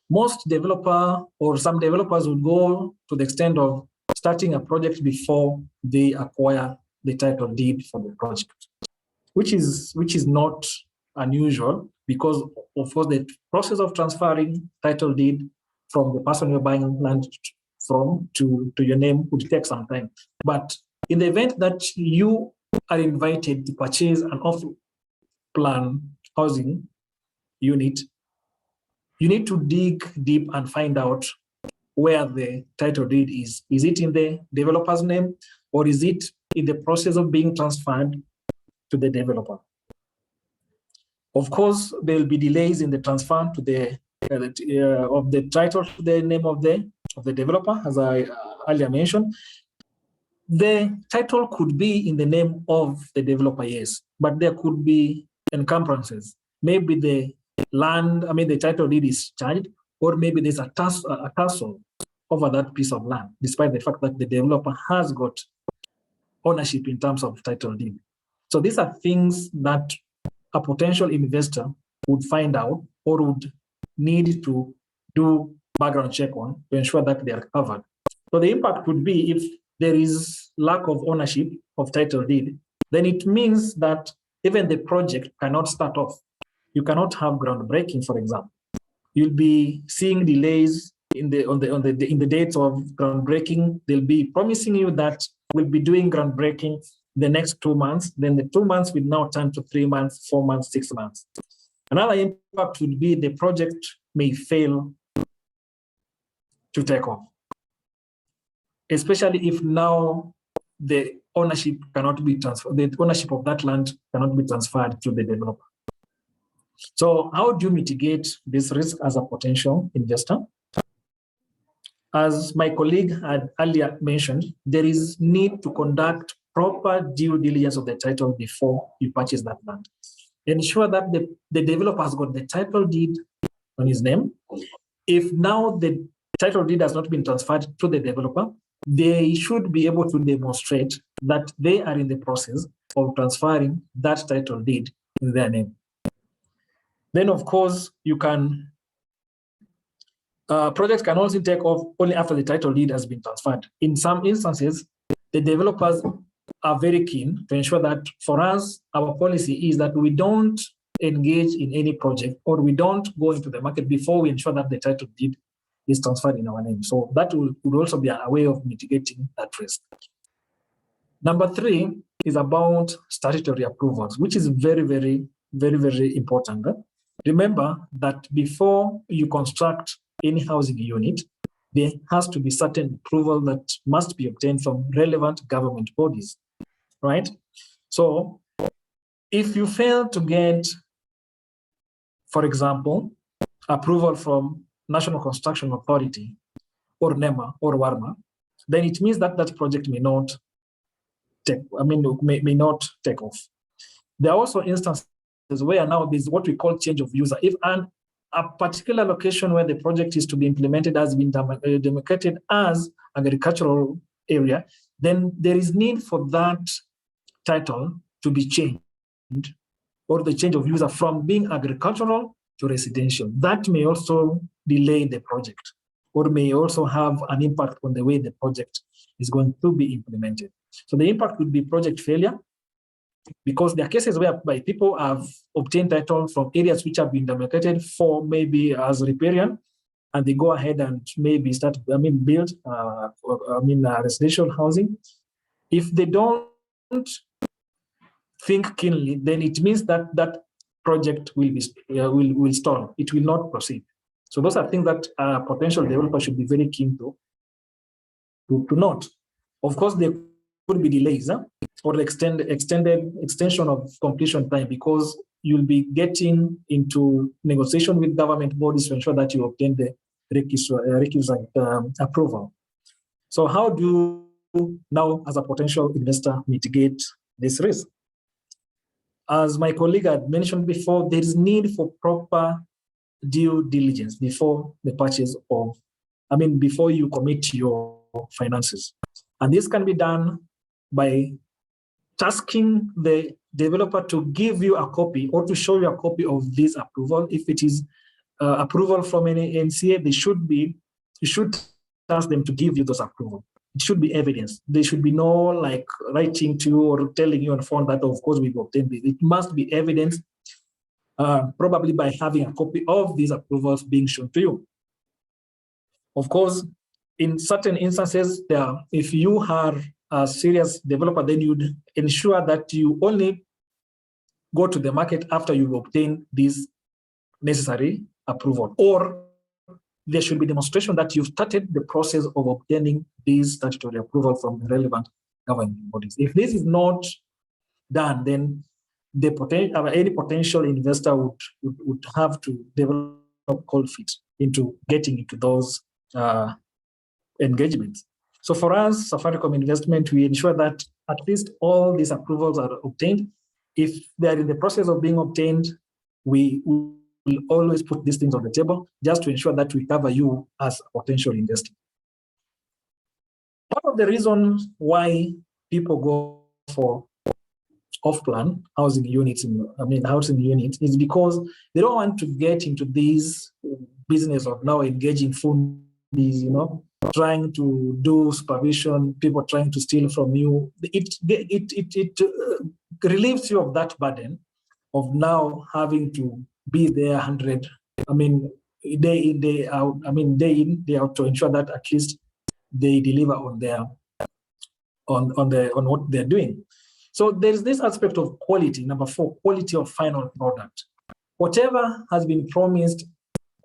Most developer or some developers would go to the extent of starting a project before they acquire the title deed for the project, which is not unusual, because of course the process of transferring title deed from the person you're buying land from to your name would take some time. But in the event that you are invited to purchase an off-plan housing unit, you need to dig deep and find out where the title deed is. Is it in the developer's name, or is it in the process of being transferred to the developer? Of course, there will be delays in the transfer to the of the title to the name of the developer, as I earlier mentioned. The title could be in the name of the developer, yes, but there could be encumbrances. Maybe the land, the title deed is charged, or maybe there's a tussle over that piece of land, despite the fact that the developer has got ownership in terms of title deed. So these are things that a potential investor would find out or would need to do background check on to ensure that they are covered. So the impact would be, if there is lack of ownership of title deed, then it means that even the project cannot start off. You cannot have groundbreaking, for example. You'll be seeing delays in the dates of groundbreaking. They'll be promising you that we'll be doing groundbreaking the next 2 months. Then the 2 months will now turn to 3 months, 4 months, 6 months. Another impact would be the project may fail to take off, especially if now the ownership cannot be transferred, the ownership of that land cannot be transferred to the developer. So how do you mitigate this risk as a potential investor? As my colleague had earlier mentioned, there is need to conduct proper due diligence of the title before you purchase that land. Ensure that the developer has got the title deed on his name. If now the title deed has not been transferred to the developer, they should be able to demonstrate that they are in the process of transferring that title deed in their name. Then, of course, you can, projects can also take off only after the title deed has been transferred. In some instances, the developers are very keen to ensure that, for us, our policy is that we don't engage in any project, or we don't go into the market before we ensure that the title deed is transferred in our name. So that would also be a way of mitigating that risk. Number 3 is about statutory approvals, which is very, very, very, very important. Remember that before you construct any housing unit, there has to be certain approval that must be obtained from relevant government bodies, right? So if you fail to get, for example, approval from National Construction Authority or NEMA or WARMA, then it means that that project may not may not take off. There are also instances where now there's what we call change of user. If a particular location where the project is to be implemented has been demarcated as agricultural area, then there is need for that title to be changed, or the change of user from being agricultural to residential. That may also delay the project, or may also have an impact on the way the project is going to be implemented. So the impact could be project failure, because there are cases whereby people have obtained title from areas which have been demarcated for maybe as riparian, and they go ahead and maybe start, build, residential housing. If they don't think keenly, then it means that that project will stall. It will not proceed. So those are things that potential developers should be very keen to note. Of course, there could be delays or extension of completion time, because you'll be getting into negotiation with government bodies to ensure that you obtain the requisite approval. So how do you now, as a potential investor, mitigate this risk? As my colleague had mentioned before, there is need for proper due diligence before the purchase of, before you commit your finances. And this can be done by tasking the developer to give you a copy or to show you a copy of this approval. If it is approval from any NCA, you should task them to give you those approval. It should be evidence. There should be no like writing to you or telling you on phone that of course we've obtained this. It must be evidence, probably by having a copy of these approvals being shown to you. Of course, in certain instances, if you are a serious developer, then you'd ensure that you only go to the market after you've obtained this necessary approval, or there should be demonstration that you've started the process of obtaining these statutory approval from the relevant government bodies. If this is not done, then any potential investor would have to develop cold feet into getting into those engagements. So for us, Safaricom Investment, we ensure that at least all these approvals are obtained. If they are in the process of being obtained, we will always put these things on the table just to ensure that we cover you as a potential investor. Part of the reason why people go for off-plan housing units, is because they don't want to get into this business of now engaging fundies, trying to do supervision, people trying to steal from you. It relieves you of that burden of now having to be there 100, day in, day out, day in, day out, to ensure that at least they deliver on what they're doing. So there's this aspect of quality. Number 4, quality of final product. Whatever has been promised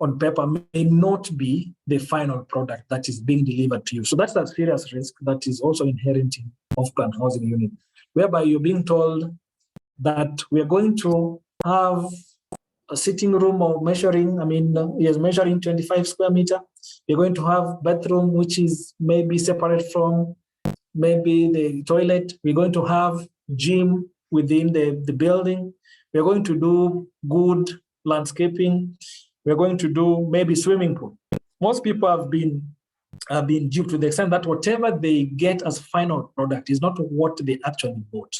on paper may not be the final product that is being delivered to you. So that's a serious risk that is also inherent in off-plan housing unit, whereby you're being told that we're going to have a sitting room of measuring, measuring 25 square meter. You're going to have bathroom, which is maybe separate from maybe the toilet. We're going to have gym within the building. We're going to do good landscaping. We're going to do maybe swimming pool. Most people have been duped to the extent that whatever they get as final product is not what they actually bought.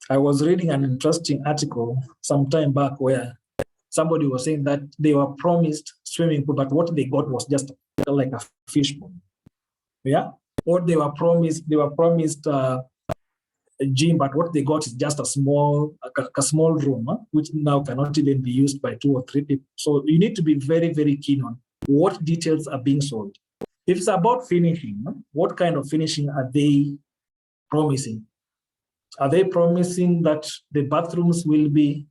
I was reading an interesting article some time back where somebody was saying that they were promised swimming pool, but what they got was just like a fish pool. Yeah, or they were promised a gym, but what they got is just a small room, which now cannot even be used by 2 or 3 people. So you need to be very, very keen on what details are being sold. If it's about finishing, what kind of finishing are they promising? Are they promising that the bathrooms will be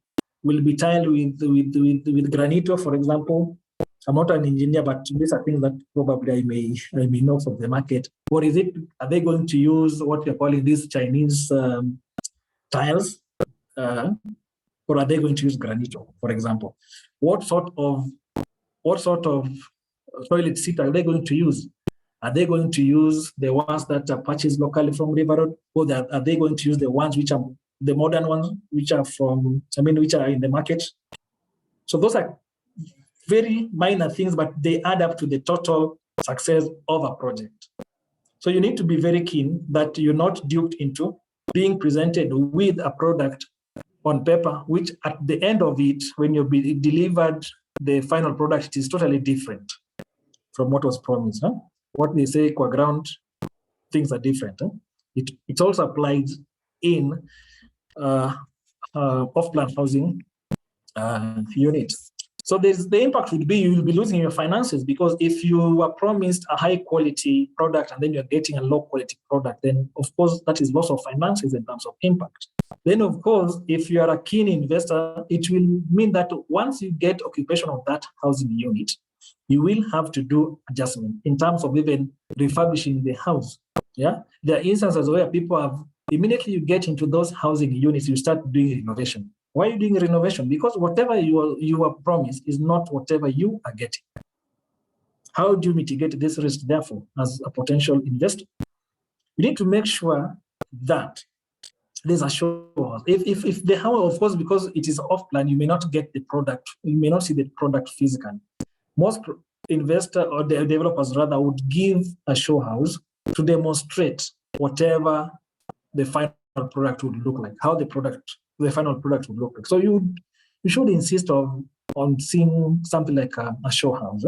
tiled with granito, for example? I'm not an engineer, but these are things that probably I may know from the market. Or are they going to use what you're calling these Chinese tiles? Or are they going to use granito, for example? What sort of toilet seat are they going to use? Are they going to use the ones that are purchased locally from River Road? Or are they going to use the ones which are the modern ones, which are which are in the market? So those are very minor things, but they add up to the total success of a project. So you need to be very keen that you're not duped into being presented with a product on paper, which at the end of it, when you be delivered the final product, it is totally different from what was promised. Huh? What they say, qua ground, things are different. Huh? It also applies in off-plan housing units. So the impact would be you will be losing your finances, because if you were promised a high quality product and then you're getting a low quality product, then of course that is loss of finances in terms of impact. Then of course, if you are a keen investor, it will mean that once you get occupation of that housing unit, you will have to do adjustment in terms of even refurbishing the house. Yeah, there are instances where people have, immediately you get into those housing units, you start doing renovation. Why are you doing renovation? Because whatever you are promised is not whatever you are getting. How do you mitigate this risk, therefore, as a potential investor? You need to make sure that there's a show. If the house, of course, because it is off-plan, you may not get the product, you may not see the product physically. Most investor or the developers rather would give a show house to demonstrate whatever the final product would look like, how the final product would look like. So you should insist on seeing something like a show house.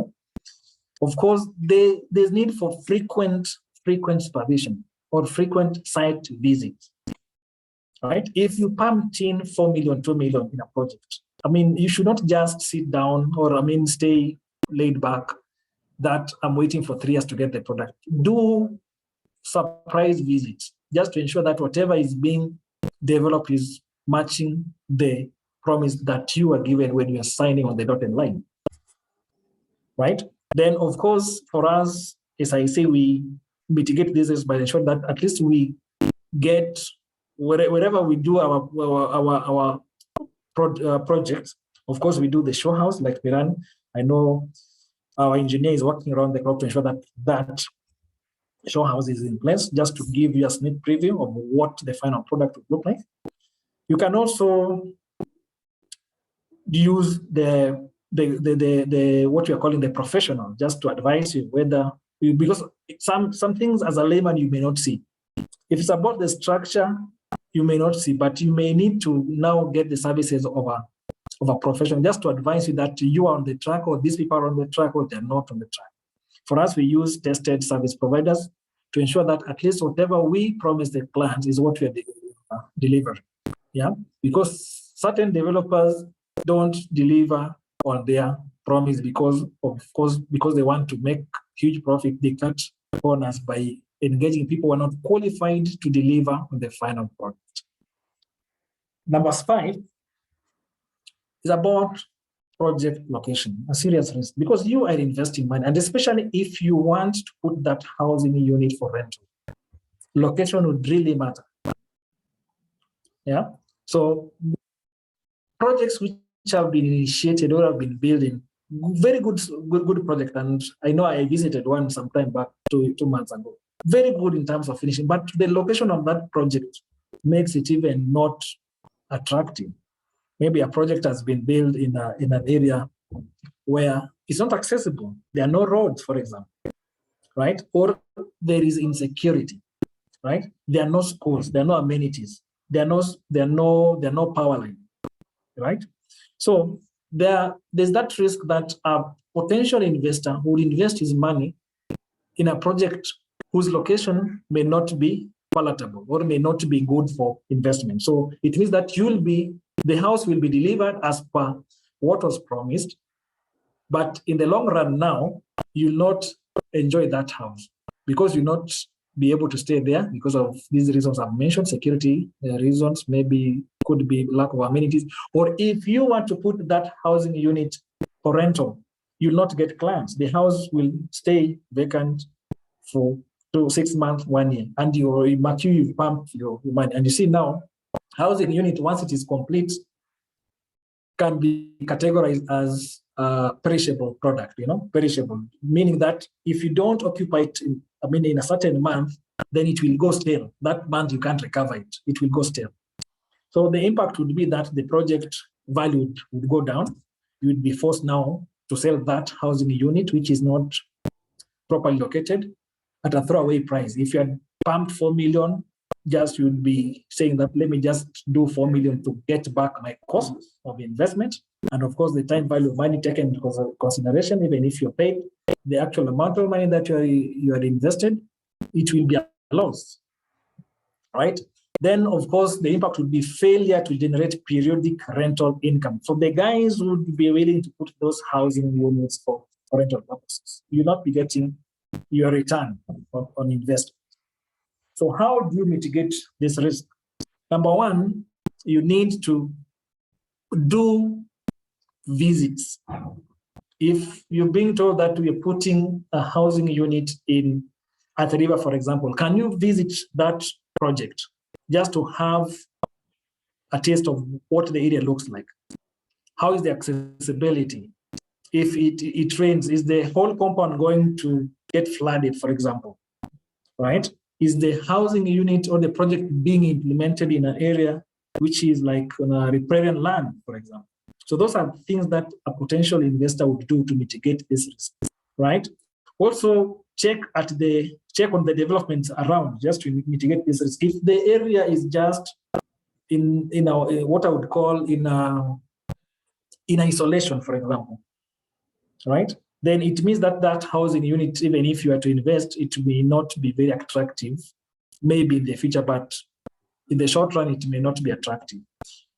Of course, there's need for frequent supervision or frequent site visits. Right? If you pumped in 4 million, 2 million in a project, I mean, you should not just sit down or, I mean, stay laid back that I'm waiting for 3 years to get the product. Do surprise visits just to ensure that whatever is being developed is matching the promise that you are given when you are signing on the dotted line. Right? Then, of course, for us, as I say, we mitigate this risk by ensuring that at least we get, wherever we do our projects, of course, we do the show house like we run. I know our engineer is working around the clock to ensure that that show house is in place, just to give you a sneak preview of what the final product would look like. You can also use the what we are calling the professional, just to advise you whether, because some things as a layman you may not see. If it's about the structure, you may not see, but you may need to now get the services of a professional just to advise you that you are on the track, or these people are on the track, or they're not on the track. For us, we use tested service providers to ensure that at least whatever we promise the clients is what we are delivering. Yeah, because certain developers don't deliver on their promise because they want to make huge profit. They cut corners by engaging people who are not qualified to deliver on the final product. Number 5 is about project location, a serious risk, because you are investing money, and especially if you want to put that housing unit for rental, location would really matter. Yeah, so projects which have been initiated or have been building, very good project, and I know I visited one sometime back 2 months ago. Very good in terms of finishing, but the location of that project makes it even not attractive. Maybe a project has been built in an area where it's not accessible. There are no roads, for example, right? Or there is insecurity, right? There are no schools, there are no amenities, there are no power line, right? So there's that risk that a potential investor would invest his money in a project whose location may not be palatable or may not be good for investment. So it means that the house will be delivered as per what was promised, but in the long run now, you'll not enjoy that house because you'll not be able to stay there because of these reasons I've mentioned, security reasons, maybe could be lack of amenities, or if you want to put that housing unit for rental, you'll not get clients. The house will stay vacant for 6 months, 1 year, and you've pumped your money. And you see now, housing unit, once it is complete, can be categorized as a perishable product, perishable, meaning that if you don't occupy it in a certain month, then it will go stale. That month you can't recover it. It will go stale. So the impact would be that the project value would go down. You would be forced now to sell that housing unit, which is not properly located, at a throwaway price. If you had pumped 4 million just you'd be saying that let me just do 4 million to get back my cost of investment. And of course, the time value of money taken into consideration, even if you're paid the actual amount of money that you are invested, it will be a loss, right? Then, of course, the impact would be failure to generate periodic rental income. So the guys would be willing to put those housing units for rental purposes. You'll not be getting your return on investment. So how do you mitigate this risk? Number one, you need to do visits. If you're being told that we're putting a housing unit at the river, for example, can you visit that project just to have a taste of what the area looks like? How is the accessibility? If it rains, is the whole compound going to get flooded, for example, right? Is the housing unit or the project being implemented in an area which is like on a riparian land, for example? So those are things that a potential investor would do to mitigate this risk, right? Also, check on the developments around just to mitigate this risk. If the area is just in what I would call in isolation, for example, right? Then it means that that housing unit, even if you are to invest, it may not be very attractive, maybe in the future, but in the short run, it may not be attractive.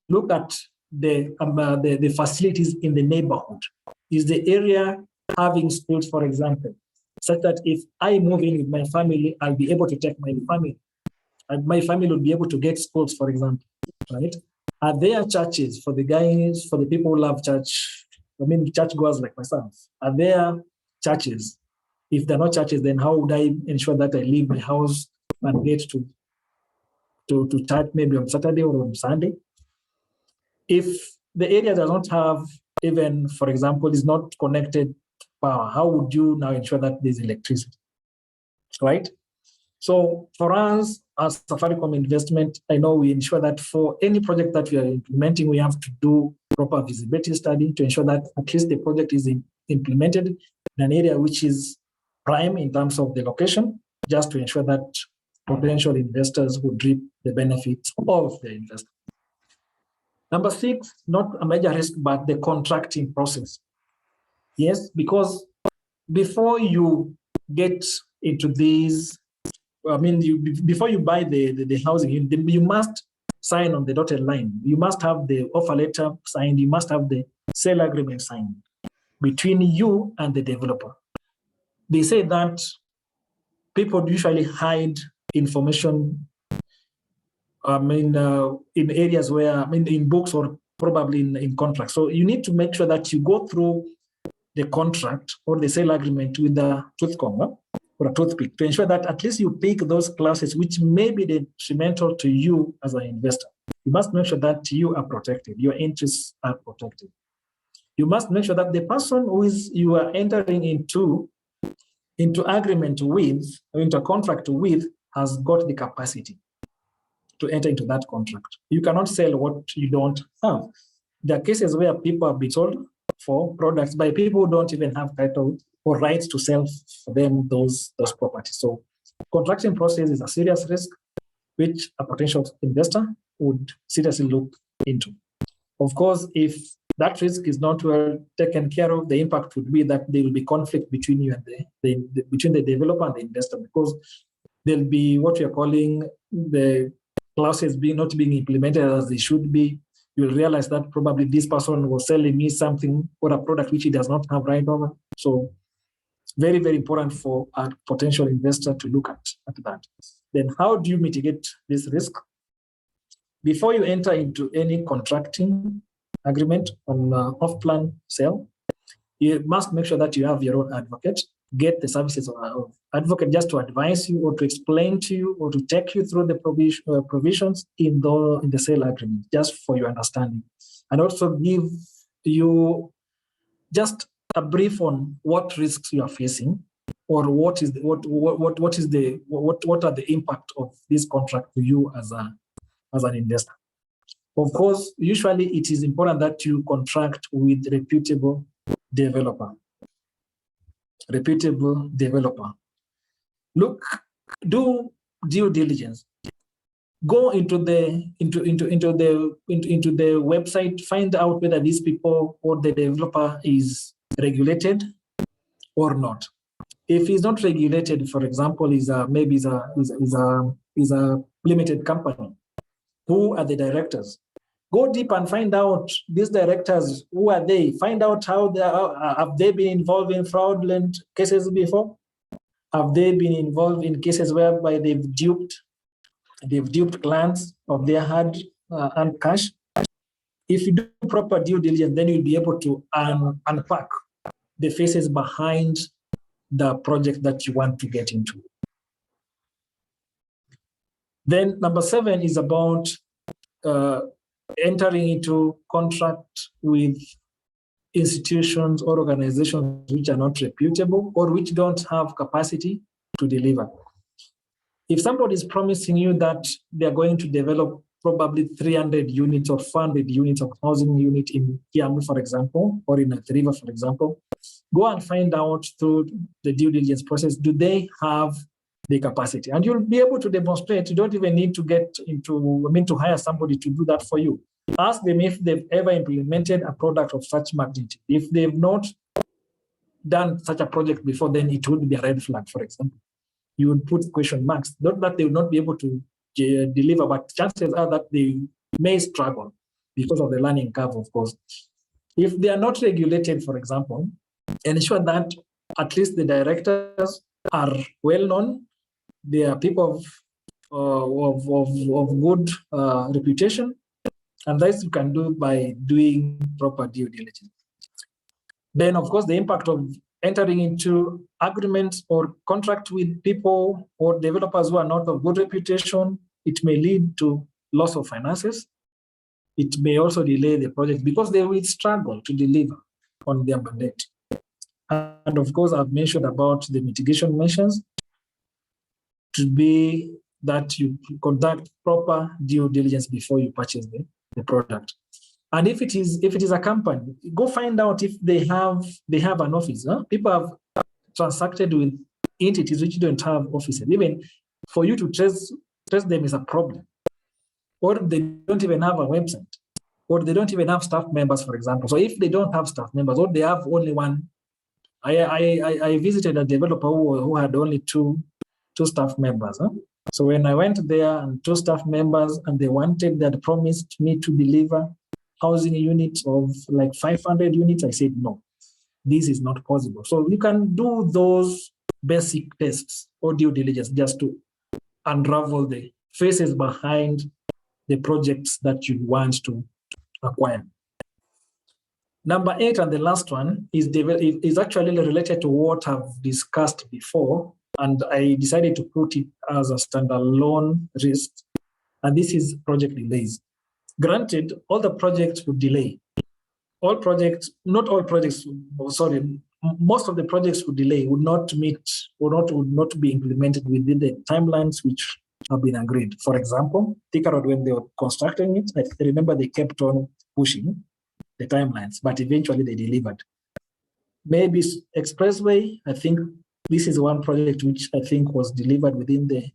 Look at the facilities in the neighborhood. Is the area having schools, for example, such that if I move in with my family, I'll be able to take my family, and my family will be able to get schools, for example, right? Are there churches for the guys, for the people who love church? I mean, churchgoers like myself. Are there churches? If they're not churches, then how would I ensure that I leave my house and get to church maybe on Saturday or on Sunday? If the area does not have even, for example, is not connected to power, how would you now ensure that there's electricity, right? So for us as Safaricom Investment, I know we ensure that for any project that we are implementing, we have to do proper visibility study to ensure that at least the project is implemented in an area which is prime in terms of the location, just to ensure that potential investors would reap the benefits of their investment. Number 6, not a major risk, but the contracting process. Yes, because before you get into these, before you buy the housing, you must sign on the dotted line. You must have the offer letter signed. You must have the sale agreement signed between you and the developer. They say that people usually hide information in areas where, in books or probably in contracts. So you need to make sure that you go through the contract or the sale agreement with a tooth comb or a toothpick to ensure that at least you pick those clauses which may be detrimental to you as an investor. You must make sure that you are protected, your interests are protected. You must make sure that the person you are entering into agreement with, or into a contract with, has got the capacity to enter into that contract. You cannot sell what you don't have. There are cases where people have been sold for products by people who don't even have title or rights to sell for them those properties. So contracting process is a serious risk which a potential investor would seriously look into. Of course, if that risk is not well taken care of, the impact would be that there will be conflict between you and between the developer and the investor, because there'll be what we are calling the clauses not being implemented as they should be. You'll realize that probably this person was selling me something or a product which he does not have right over. So very, very important for a potential investor to look at that. Then how do you mitigate this risk? Before you enter into any contracting agreement on off-plan sale, you must make sure that you have your own advocate. Get the services of an advocate just to advise you or to explain to you or to take you through the provisions in the sale agreement, just for your understanding. And also give you just a brief on what risks you are facing, or what are the impact of this contract to you as an investor. Of course, usually it is important that you contract with reputable developer. Look, do due diligence. go into the website, find out whether these people or the developer is regulated or not. If he's not regulated, for example, is a limited company, who are the directors? Go deep and find out these directors, who are they? Find out how they are, have they been involved in fraudulent cases before? Have they been involved in cases whereby they've duped clients of their hard earned cash? If you do proper due diligence, then you'll be able to unpack the faces behind the project that you want to get into. Then number 7 is about entering into contract with institutions or organizations which are not reputable or which don't have capacity to deliver. If somebody is promising you that they're going to develop probably 300 units or 400 units of housing unit in 𝗵𝗲𝗿𝗀, for example, or in 𝗵𝗲𝗿𝗀, for example, go and find out through the due diligence process, do they have the capacity? And you'll be able to demonstrate. You don't even need to to hire somebody to do that for you. Ask them if they've ever implemented a product of such magnitude. If they've not done such a project before, then it would be a red flag, for example. You would put question marks, not that they will not be able to deliver, but chances are that they may struggle because of the learning curve, of course. If they are not regulated, for example, ensure that at least the directors are well known. They are people of good reputation, and this you can do by doing proper due diligence. Then, of course, the impact of entering into agreements or contract with people or developers who are not of good reputation, it may lead to loss of finances. It may also delay the project because they will struggle to deliver on their mandate. And of course, I've mentioned about the mitigation measures to be that you conduct proper due diligence before you purchase the product. And if it is a company, go find out if they have an office. Huh? People have transacted with entities which don't have offices. Even for you to trace them is a problem. Or they don't even have a website, or they don't even have staff members, for example. So if they don't have staff members, or they have only one, I visited a developer who had only two staff members. Huh? So when I went there and 2 staff members, and they had promised me to deliver housing units of like 500 units, I said, no, this is not possible. So you can do those basic tests or due diligence just to unravel the faces behind the projects that you want to acquire. Number 8, and the last one, is actually related to what I've discussed before, and I decided to put it as a standalone risk, and this is project delays. Granted, all the projects would delay. Most of the projects would delay, would not be implemented within the timelines which have been agreed. For example, 𝗵𝗲𝗿𝗀 Road, when they were constructing it, I remember they kept on pushing the timelines, but eventually they delivered. Maybe Expressway, I think this is one project which I think was delivered within the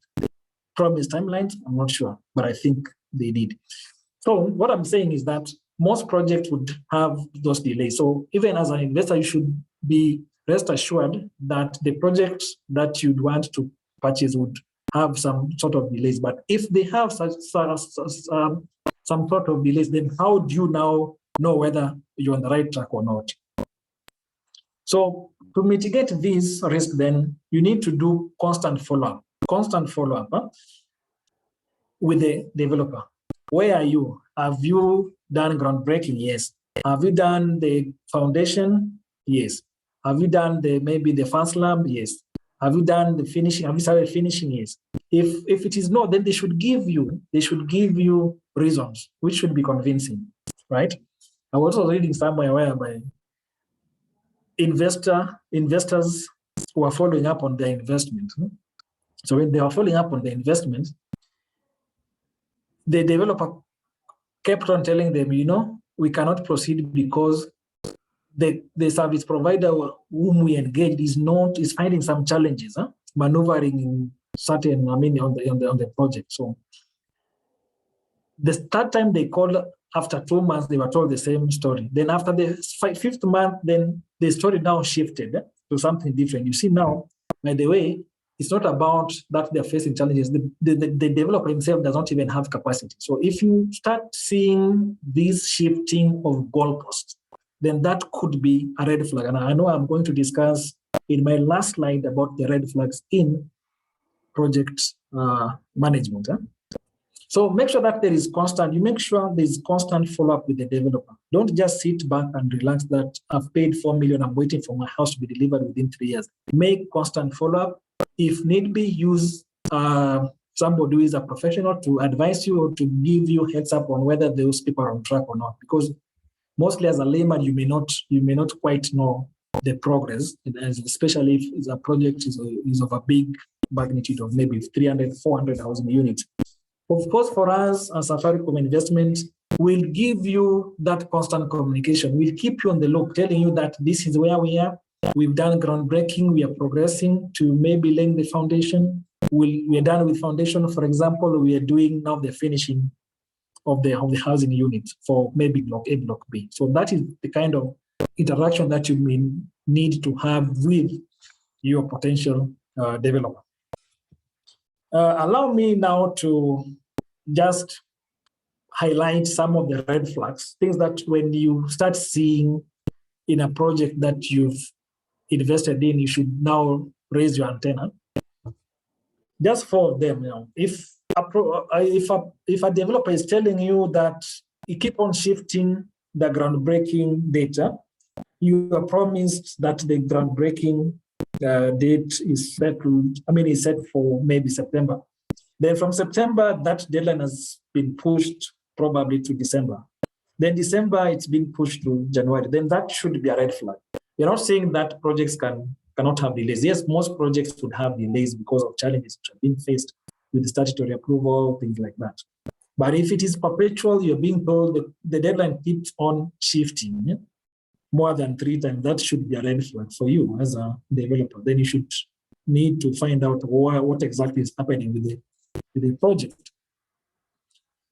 promised timelines. I'm not sure, but I think they did. So what I'm saying is that most projects would have those delays. So even as an investor, you should be rest assured that the projects that you'd want to purchase would have some sort of delays. But if they have some sort of delays, then how do you now know whether you're on the right track or not? So to mitigate this risk, then you need to do constant follow-up with the developer. Where are you? Have you done groundbreaking? Yes. Have you done the foundation? Yes. Have you done maybe the first lab? Yes. Have you done the finishing? Have you started finishing? Yes. If it is not, then they should give you reasons which should be convincing, right? I was also reading somewhere whereby investors who are following up on their investment. So when they are following up on the investment, the developer kept on telling them, we cannot proceed because the service provider whom we engaged is finding some challenges, maneuvering in certain, on the project. So The third time they called, after 2 months, they were told the same story. Then after the fifth month, then the story now shifted to something different. You see now, by the way, it's not about that they're facing challenges. The developer himself does not even have capacity. So if you start seeing this shifting of goalposts, then that could be a red flag. And I know I'm going to discuss in my last slide about the red flags in project management. So make sure that there is constant, you make sure there is constant follow-up with the developer. Don't just sit back and relax that I've paid 4 million, I'm waiting for my house to be delivered within 3 years. Make constant follow-up. If need be, use somebody who is a professional to advise you or to give you heads up on whether those people are on track or not. Because mostly as a layman, you may not quite know the progress, especially if a project is of a big magnitude of maybe 300, 400,000 units. Of course, for us as Safaricom Investment, we'll give you that constant communication. We'll keep you on the loop, telling you that this is where we are. We've done groundbreaking. We are progressing to maybe laying the foundation. We are done with foundation. For example, we are doing now the finishing of the housing unit for maybe block A, block B. So that is the kind of interaction that you may need to have with your potential developer. Allow me now to just highlight some of the red flags, things that when you start seeing in a project that you've invested in, you should now raise your antenna. Just 4 of them. You know, if a developer is telling you that you keep on shifting the groundbreaking data, you are promised that the groundbreaking date is set for maybe September. Then from September, that deadline has been pushed probably to December. Then December, it's been pushed to January. Then that should be a red flag. You're not saying that projects cannot have delays. Yes, most projects would have delays because of challenges which have been faced with the statutory approval, things like that. But if it is perpetual, you're being told that the deadline keeps on shifting more than 3 times, that should be a red flag for you as a developer. Then you should need to find out what exactly is happening with the project.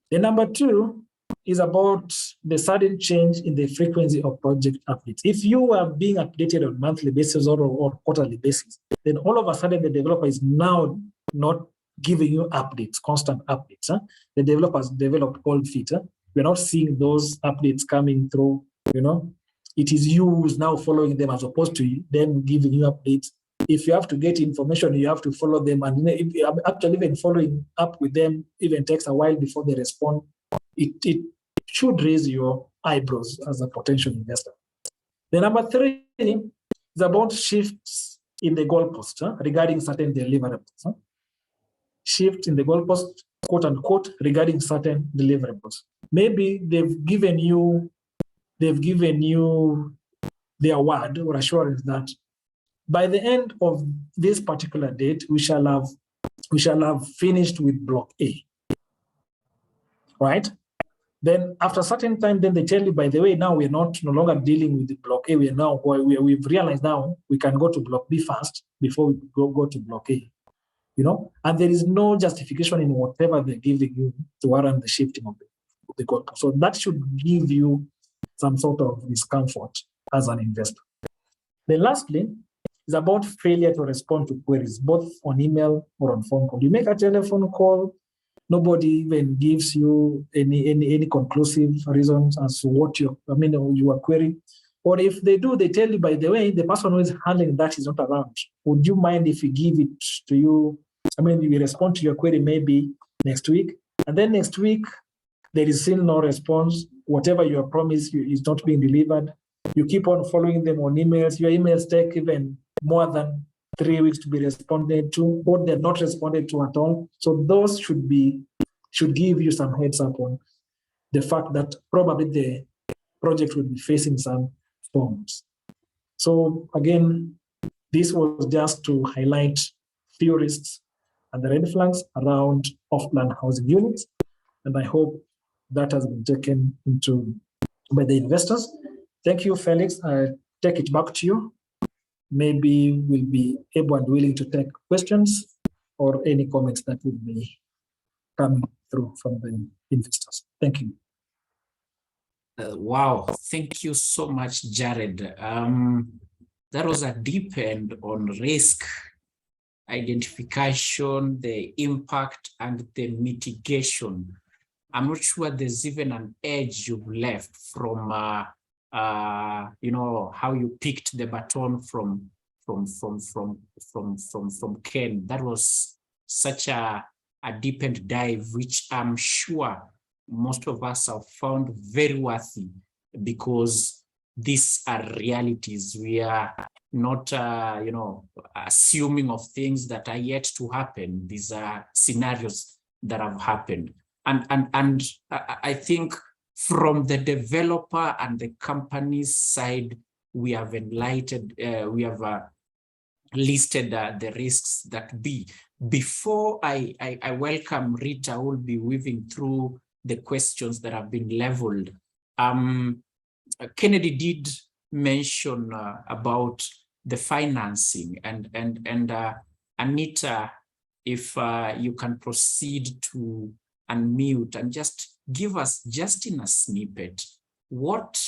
The number 2 is about the sudden change in the frequency of project updates. If you are being updated on monthly basis or quarterly basis, then all of a sudden the developer is now not giving you updates, constant updates. The developers developed cold feet. We're not seeing those updates coming through, It is you who's now following them as opposed to them giving you updates. If you have to get information, you have to follow them. And if you actually even following up with them even takes a while before they respond, it should raise your eyebrows as a potential investor. The number 3 is about shifts in the goalpost regarding certain deliverables. Shift in the goalpost, quote unquote, regarding certain deliverables. Maybe they've given you their word or assurance that by the end of this particular date, we shall have finished with block A, right? Then after a certain time, then they tell you, by the way, now we're no longer dealing with the block A. We've realized now we can go to block B first before we go to block A, And there is no justification in whatever they're giving you to warrant the shifting of the goalpost. So that should give you some sort of discomfort as an investor. Then lastly, is about failure to respond to queries, both on email or on phone call. You make a telephone call, nobody even gives you any conclusive reasons as to what you are querying. Or if they do, they tell you, by the way, the person who is handling that is not around. Would you mind if we give it to you? We respond to your query maybe next week. And then next week, there is still no response. Whatever you are promised is not being delivered. You keep on following them on emails. Your emails take even more than 3 weeks to be responded to, or they're not responded to at all. So those should give you some heads up on the fact that probably the project will be facing some storms. So again, this was just to highlight few risks and the red flags around off-plan housing units. And I hope that has been taken into by the investors. Thank you, Felix. I take it back to you. Maybe we'll be able and willing to take questions or any comments that would be coming through from the investors. Thank you.
Wow, thank you so much, Jared. That was a deep end on risk identification, the impact, and the mitigation. I'm not sure there's even an edge you've left from, you know, how you picked the baton from Ken. That was such a deep dive, which I'm sure most of us have found very worthy, because these are realities. We are not, you know, assuming of things that are yet to happen. These are scenarios that have happened. And I think from the developer and the company's side, we have enlightened, we have listed the risks that be. Before I welcome Rita, who will be weaving through the questions that have been leveled. Kennedy did mention about the financing, and Anita, if you can proceed to unmute and just give us, just in a snippet, what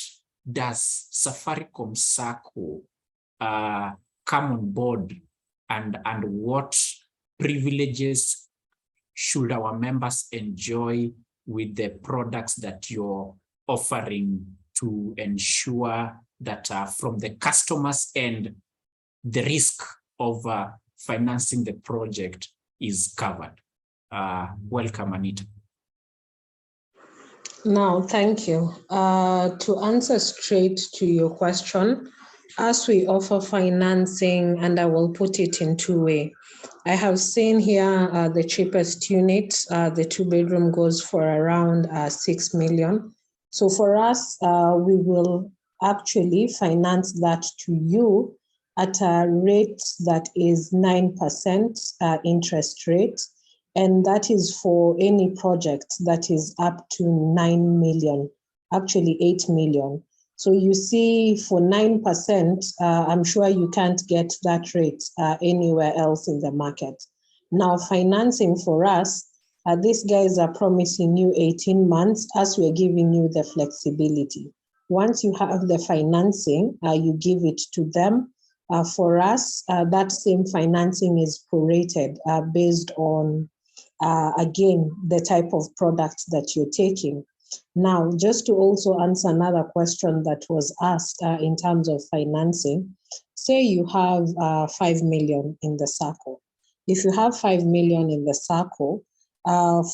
does Safaricom Sacco come on board, and what privileges should our members enjoy with the products that you're offering to ensure that from the customer's end, the risk of financing the project is covered. Welcome, Anita.
No, thank you. To answer straight to your question, as we offer financing, and I will put it in two ways. I have seen here the cheapest unit, the 2-bedroom goes for around 6 million. So for us, we will actually finance that to you at a rate that is 9% interest rate. And that is for any project that is up to 9 million, actually 8 million. So you see, for 9%, I'm sure you can't get that rate anywhere else in the market. Now, financing for us, these guys are promising you 18 months as we're giving you the flexibility. Once you have the financing, you give it to them. For us, that same financing is prorated based on, again, the type of product that you're taking. Now, just to also answer another question that was asked in terms of financing, say you have 5 million in the SACCO. If you have 5 million in the SACCO,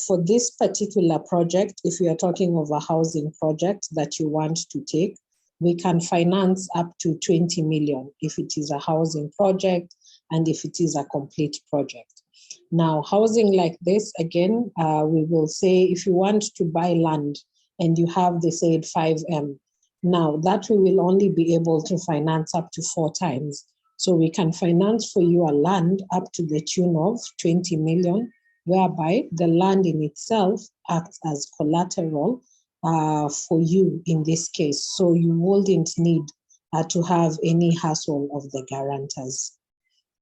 for this particular project, if you are talking of a housing project that you want to take, we can finance up to 20 million if it is a housing project and if it is a complete project. Now, housing like this, again, we will say if you want to buy land and you have the said 5M, now that we will only be able to finance up to 4 times. So we can finance for you a land up to the tune of 20 million, whereby the land in itself acts as collateral for you in this case. So you wouldn't need to have any hassle of the guarantors.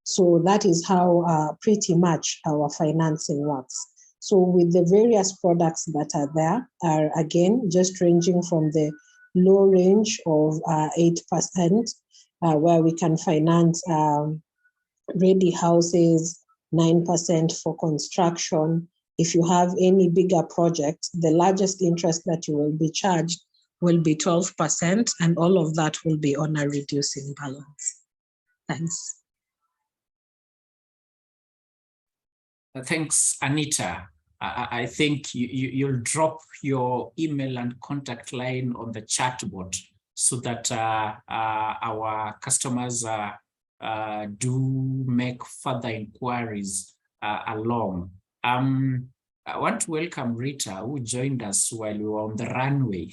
So that is how pretty much our financing works. So with the various products that are there are, again, just ranging from the low range of 8%, where we can finance ready houses, 9% for construction. If you have any bigger project, the largest interest that you will be charged will be 12%, and all of that will be on a reducing balance. Thanks.
Thanks, Anita. I think you'll drop your email and contact line on the chatbot so that our customers do make further inquiries along. I want to welcome Rita, who joined us while we were on the runway.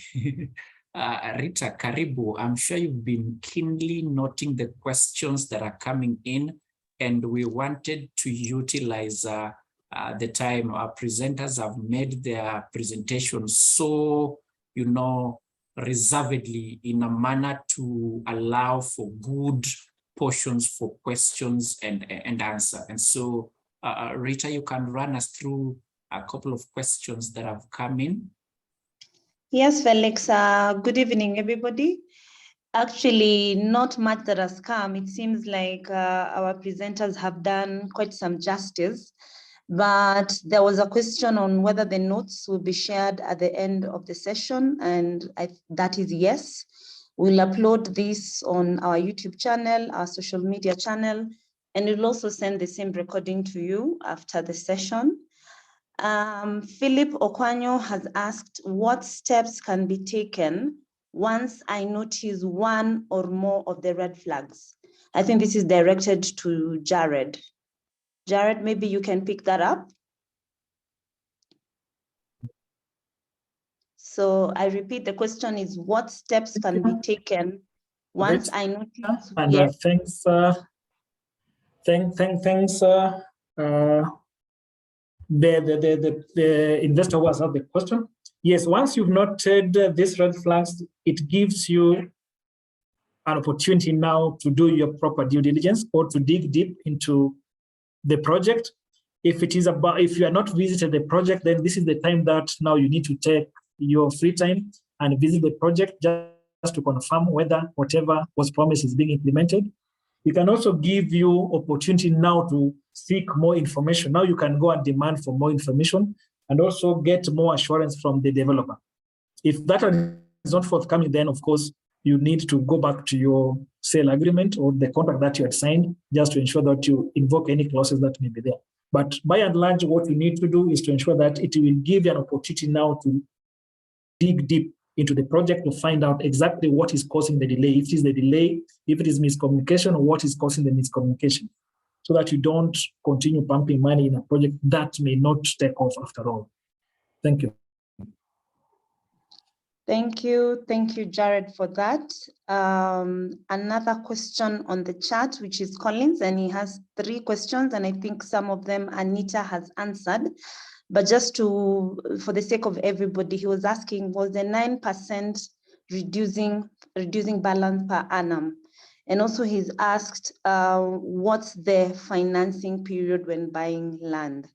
Rita, karibu. I'm sure you've been keenly noting the questions that are coming in, and we wanted to utilize the time. Our presenters have made their presentations so, you know, reservedly, in a manner to allow for good portions for questions and answer. And so, Rita, you can run us through a couple of questions that have come in.
Yes, Felix. Good evening, everybody. Actually, not much that has come. It seems like our presenters have done quite some justice, but there was a question on whether the notes will be shared at the end of the session, and that is yes. We'll upload this on our YouTube channel, our social media channel, and we'll also send the same recording to you after the session. Philip Okwanyo has asked what steps can be taken once I notice one or more of the red flags. I think this is directed to Jared. Jared, maybe you can pick that up. So I repeat, the question is what steps can be taken once I notice.
And
yes.
thanks, the investor who has asked the question. Yes, once you've noted these red flags, it gives you an opportunity now to do your proper due diligence or to dig deep into the project. If you are not visited the project, then this is the time that now you need to take your free time and visit the project just to confirm whether whatever was promised is being implemented. It can also give you opportunity now to seek more information. Now you can go and demand for more information and also get more assurance from the developer. If that is not forthcoming, then of course you need to go back to your sale agreement or the contract that you had signed just to ensure that you invoke any clauses that may be there. But by and large, what you need to do is to ensure that it will give you an opportunity now to dig deep into the project to find out exactly what is causing the delay. If it is the delay, if it is miscommunication, or what is causing the miscommunication, so that you don't continue pumping money in a project that may not take off after all. Thank you.
Thank you, Jared, for that. Another question on the chat, which is Collins, and he has 3 questions, and I think some of them Anita has answered. But just for the sake of everybody, he was asking, was the 9% reducing balance per annum? And also he's asked, what's the financing period when buying land?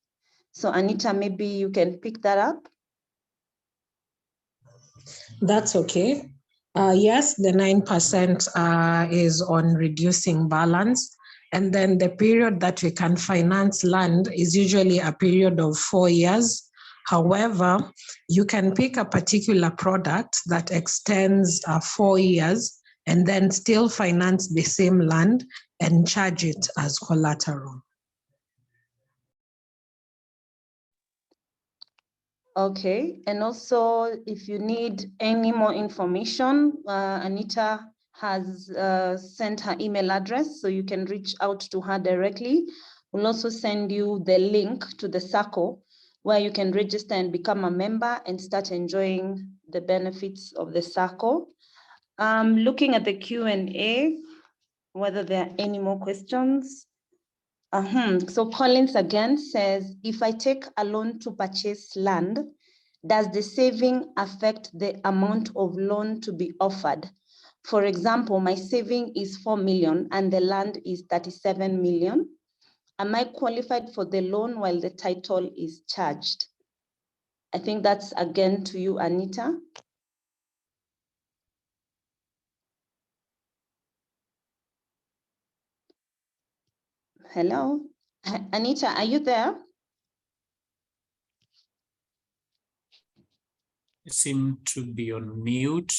So Anita, maybe you can pick that up.
That's okay. Yes, the 9% is on reducing balance. And then the period that we can finance land is usually a period of 4 years. However, you can pick a particular product that extends 4 years and then still finance the same land and charge it as collateral.
Okay, and also if you need any more information, Anita has sent her email address, so you can reach out to her directly. We'll also send you the link to the 𝗝CO, where you can register and become a member and start enjoying the benefits of the 𝗝CO. Looking at the Q&A, whether there are any more questions. So Collins again says, if I take a loan to purchase land, does the saving affect the amount of loan to be offered? For example, my saving is 4 million and the land is 37 million. Am I qualified for the loan while the title is charged? I think that's again to you, Anita. Hello, Anita, are you there?
You seem to be on mute.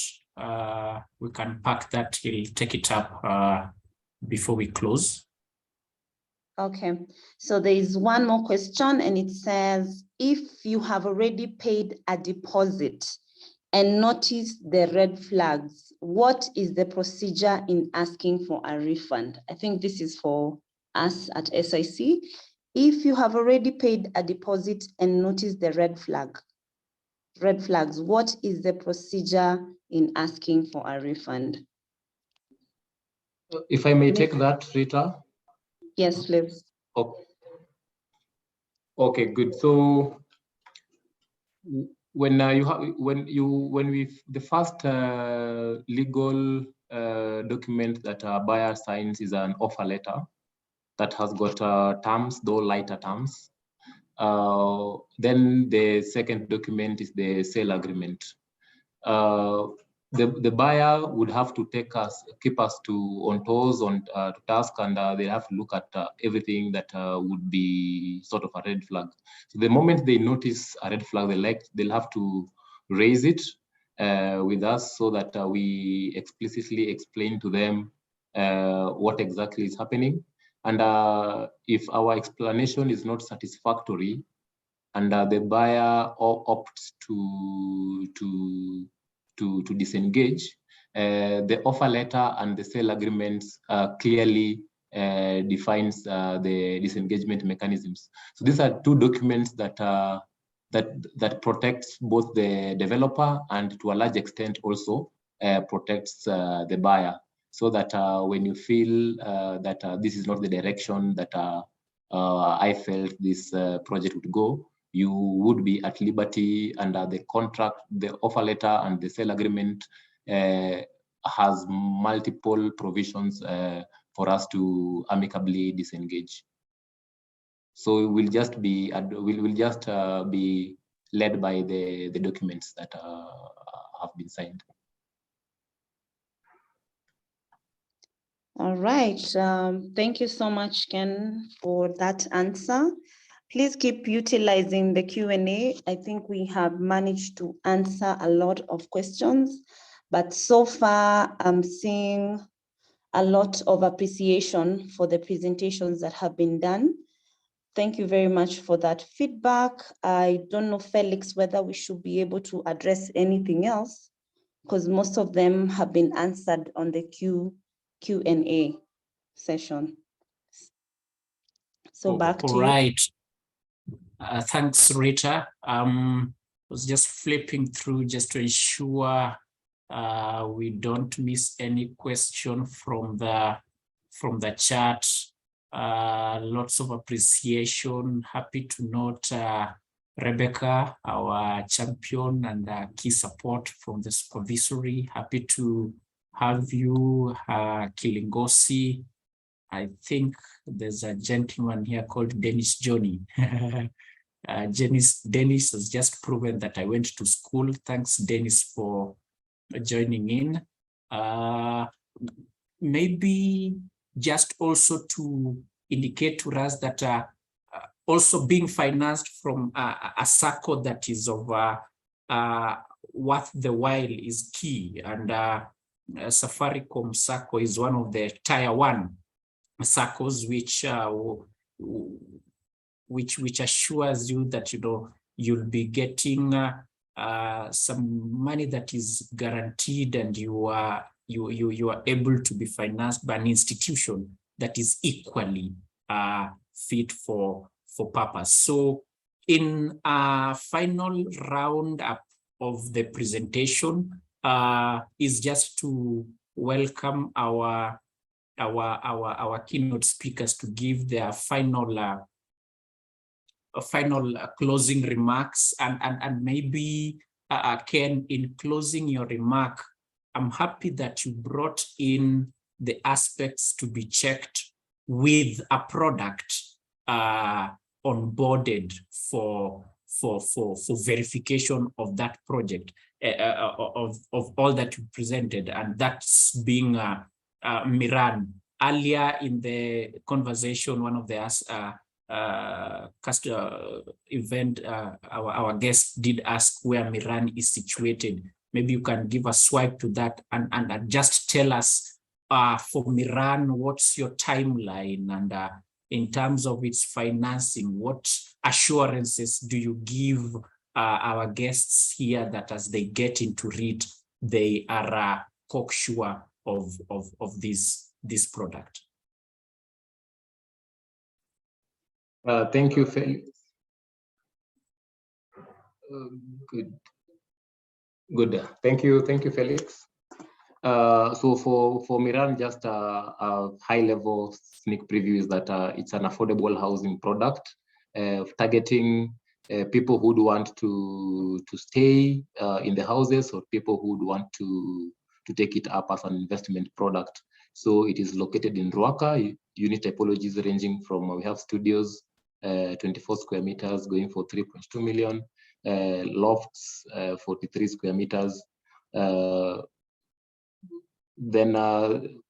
We can park that. He'll take it up before we close.
Okay, so there is one more question and it says, if you have already paid a deposit and notice the red flags, what is the procedure in asking for a refund? I think this is for us at 𝗝CIC. If you have already paid a deposit and notice the red flags, what is the procedure in asking for a refund?
If I may take that, Rita.
Yes, please.
Okay, good. So when the first legal document that a buyer signs is an offer letter that has got terms, though lighter terms. Then the second document is the sale agreement. The buyer would have to keep us on toes, to task, and they have to look at everything that would be sort of a red flag. So the moment they notice a red flag, they'll have to raise it with us, so that we explicitly explain to them what exactly is happening. And if our explanation is not satisfactory, and the buyer opts to disengage, the offer letter and the sale agreements clearly defines the disengagement mechanisms. So these are two documents that that protects both the developer and, to a large extent, also protects the buyer, so that when you feel that this is not the direction that I felt this project would go, you would be at liberty under the contract. The offer letter and the sale agreement has multiple provisions for us to amicably disengage. So we'll just be be led by the documents that have been signed.
All right. Thank you so much, Ken, for that answer. Please keep utilizing the Q&A. I think we have managed to answer a lot of questions, but so far I'm seeing a lot of appreciation for the presentations that have been done. Thank you very much for that feedback. I don't know, Felix, whether we should be able to address anything else, because most of them have been answered on the Q&A session. So back to you.
Right. Thanks, Rita. Was just flipping through just to ensure we don't miss any question from the chat. Lots of appreciation. Happy to note Rebecca, our champion and key support from the supervisory. Happy to have you, Kilingosi. I think there's a gentleman here called Dennis Johnny. Dennis has just proven that I went to school. Thanks, Dennis, for joining in. Maybe just also to indicate to us that also being financed from a circle that is of worth the while is key. And Safaricom circle is one of the tier 1 circles which assures you that you'll be getting some money that is guaranteed, and you are able to be financed by an institution that is equally fit for purpose. So in a final round up of the presentation is just to welcome our keynote speakers to give their final closing remarks, and maybe Ken, in closing your remark, I'm happy that you brought in the aspects to be checked with a product onboarded for verification of that project, of all that you presented, and that's being 𝗵𝗲𝗿𝗀. Earlier in the conversation, one of the event, our guest did ask where 𝗵𝗲𝗿𝗀 is situated. Maybe you can give a swipe to that and just tell us for 𝗵𝗲𝗿𝗀, what's your timeline, and in terms of its financing, what assurances do you give our guests here that as they get into REIT, they are cocksure of this product?
Thank you, Felix. Good. Thank you, Felix. So for 𝗵𝗲𝗿𝗀, just a high-level sneak preview is that it's an affordable housing product targeting people who would want to stay in the houses, or people who would want to take it up as an investment product. So it is located in Ruaka. Unit typologies ranging from, we have studios, 24 square meters going for 3.2 million. Lofts, 43 square meters. Then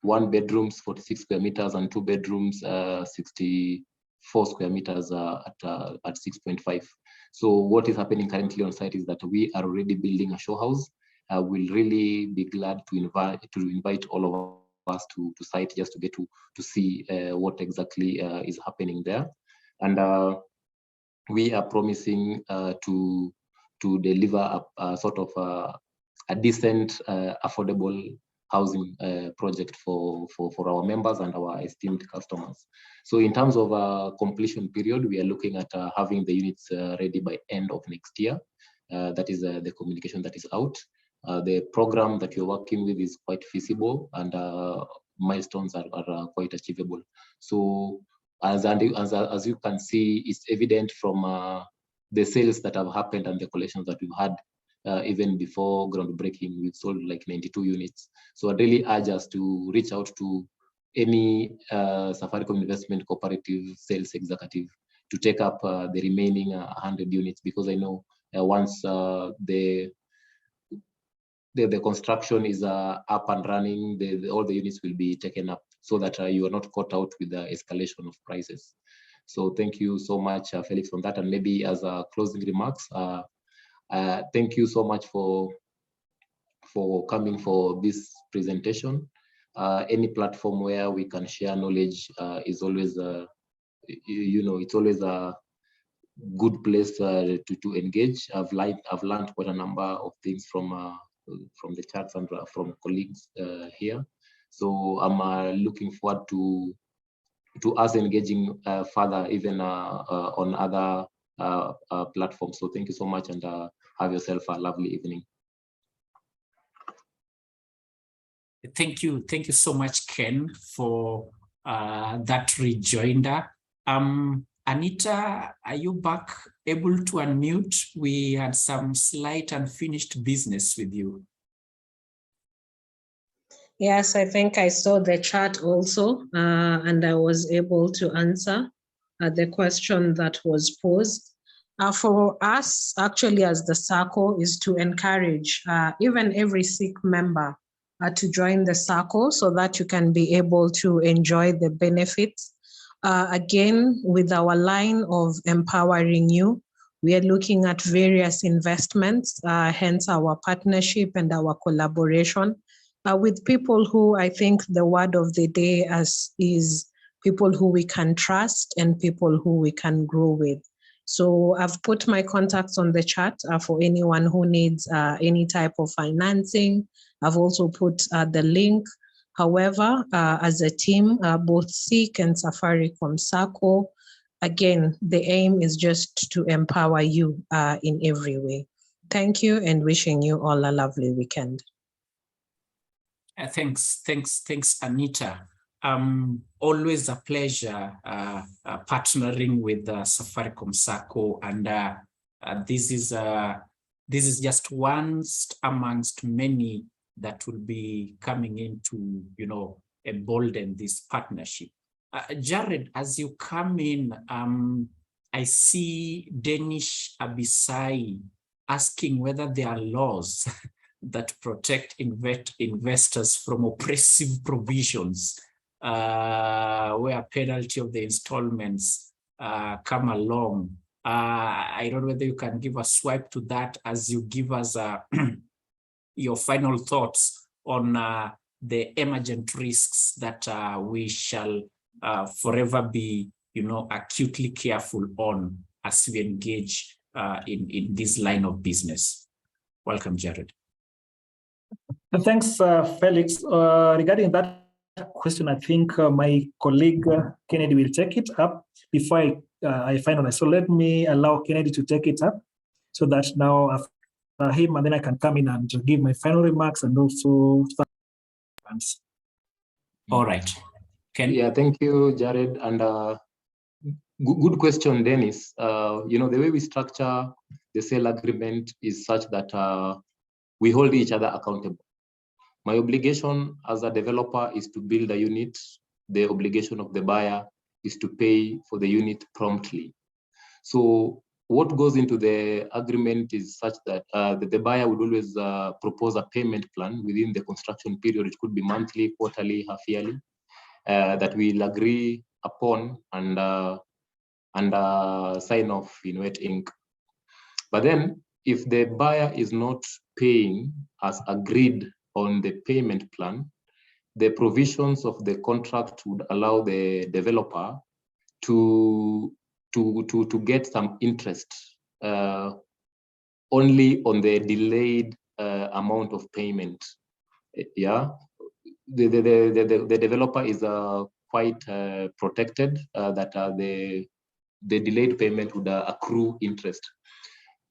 1 bedrooms, 46 square meters, and 2 bedrooms, 64 square meters at 6.5. So what is happening currently on site is that we are already building a show house. We'll really be glad to invite all of us to site just to get to see what exactly is happening there. And we are promising to deliver a sort of a decent, affordable housing project for our members and our esteemed customers. So in terms of completion period, we are looking at having the units ready by end of next year. That is the communication that is out. The program that you're working with is quite feasible, and milestones are quite achievable. So as you can see, it's evident from the sales that have happened and the collections that we've had. Even before groundbreaking, we've sold like 92 units. So I really urge us to reach out to any Safaricom Investment Cooperative sales executive to take up the remaining 100 units, because I know once the construction is up and running, all the units will be taken up, so that you are not caught out with the escalation of prices. So thank you so much, Felix, on that. And maybe as closing remarks, thank you so much for coming for this presentation. Any platform where we can share knowledge is always, it's always a good place to engage. I've learned quite a number of things from the chats and from colleagues here. So I'm looking forward to us engaging further, even on other platforms. So thank you so much, and have yourself a lovely evening.
Thank you so much, Ken, for that rejoinder. Anita, are you back, able to unmute? We had some slight unfinished business with you.
Yes, I think I saw the chat also, and I was able to answer the question that was posed. For us, actually, as the SACCO, is to encourage even every SIC member to join the SACCO, so that you can be able to enjoy the benefits. Again, with our line of empowering you, we are looking at various investments, hence our partnership and our collaboration with people who, I think the word of the day is people who we can trust and people who we can grow with. So I've put my contacts on the chat for anyone who needs any type of financing. I've also put the link. However, as a team, both SIC and Safaricom SACCO, again, the aim is just to empower you in every way. Thank you, and wishing you all a lovely weekend.
Thanks, Anita. Always a pleasure partnering with Safaricom SACCO, and this is just one amongst many that will be coming in to, embolden this partnership. Jared, as you come in, I see Demystifying asking whether there are laws that protect investors from oppressive provisions where penalty of the installments come along. I don't know whether you can give a swipe to that as you give us your final thoughts on the emergent risks that we shall forever be, acutely careful on as we engage in this line of business. Welcome, Jared.
Thanks, Felix. Regarding that question, I think my colleague Kennedy will take it up before I finalize. So let me allow Kennedy to take it up, so that now after him, and then I can come in and give my final remarks and also start.
All right. Ken?
Yeah, thank you, Jared. And good question, Dennis. The way we structure the sale agreement is such that we hold each other accountable. My obligation as a developer is to build a unit. The obligation of the buyer is to pay for the unit promptly. So what goes into the agreement is such that the buyer would always propose a payment plan within the construction period. It could be monthly, quarterly, half yearly, that we'll agree upon and sign off in wet ink. But then if the buyer is not paying as agreed on the payment plan, the provisions of the contract would allow the developer to get some interest only on the delayed amount of payment. Yeah, the developer is quite protected that the delayed payment would accrue interest.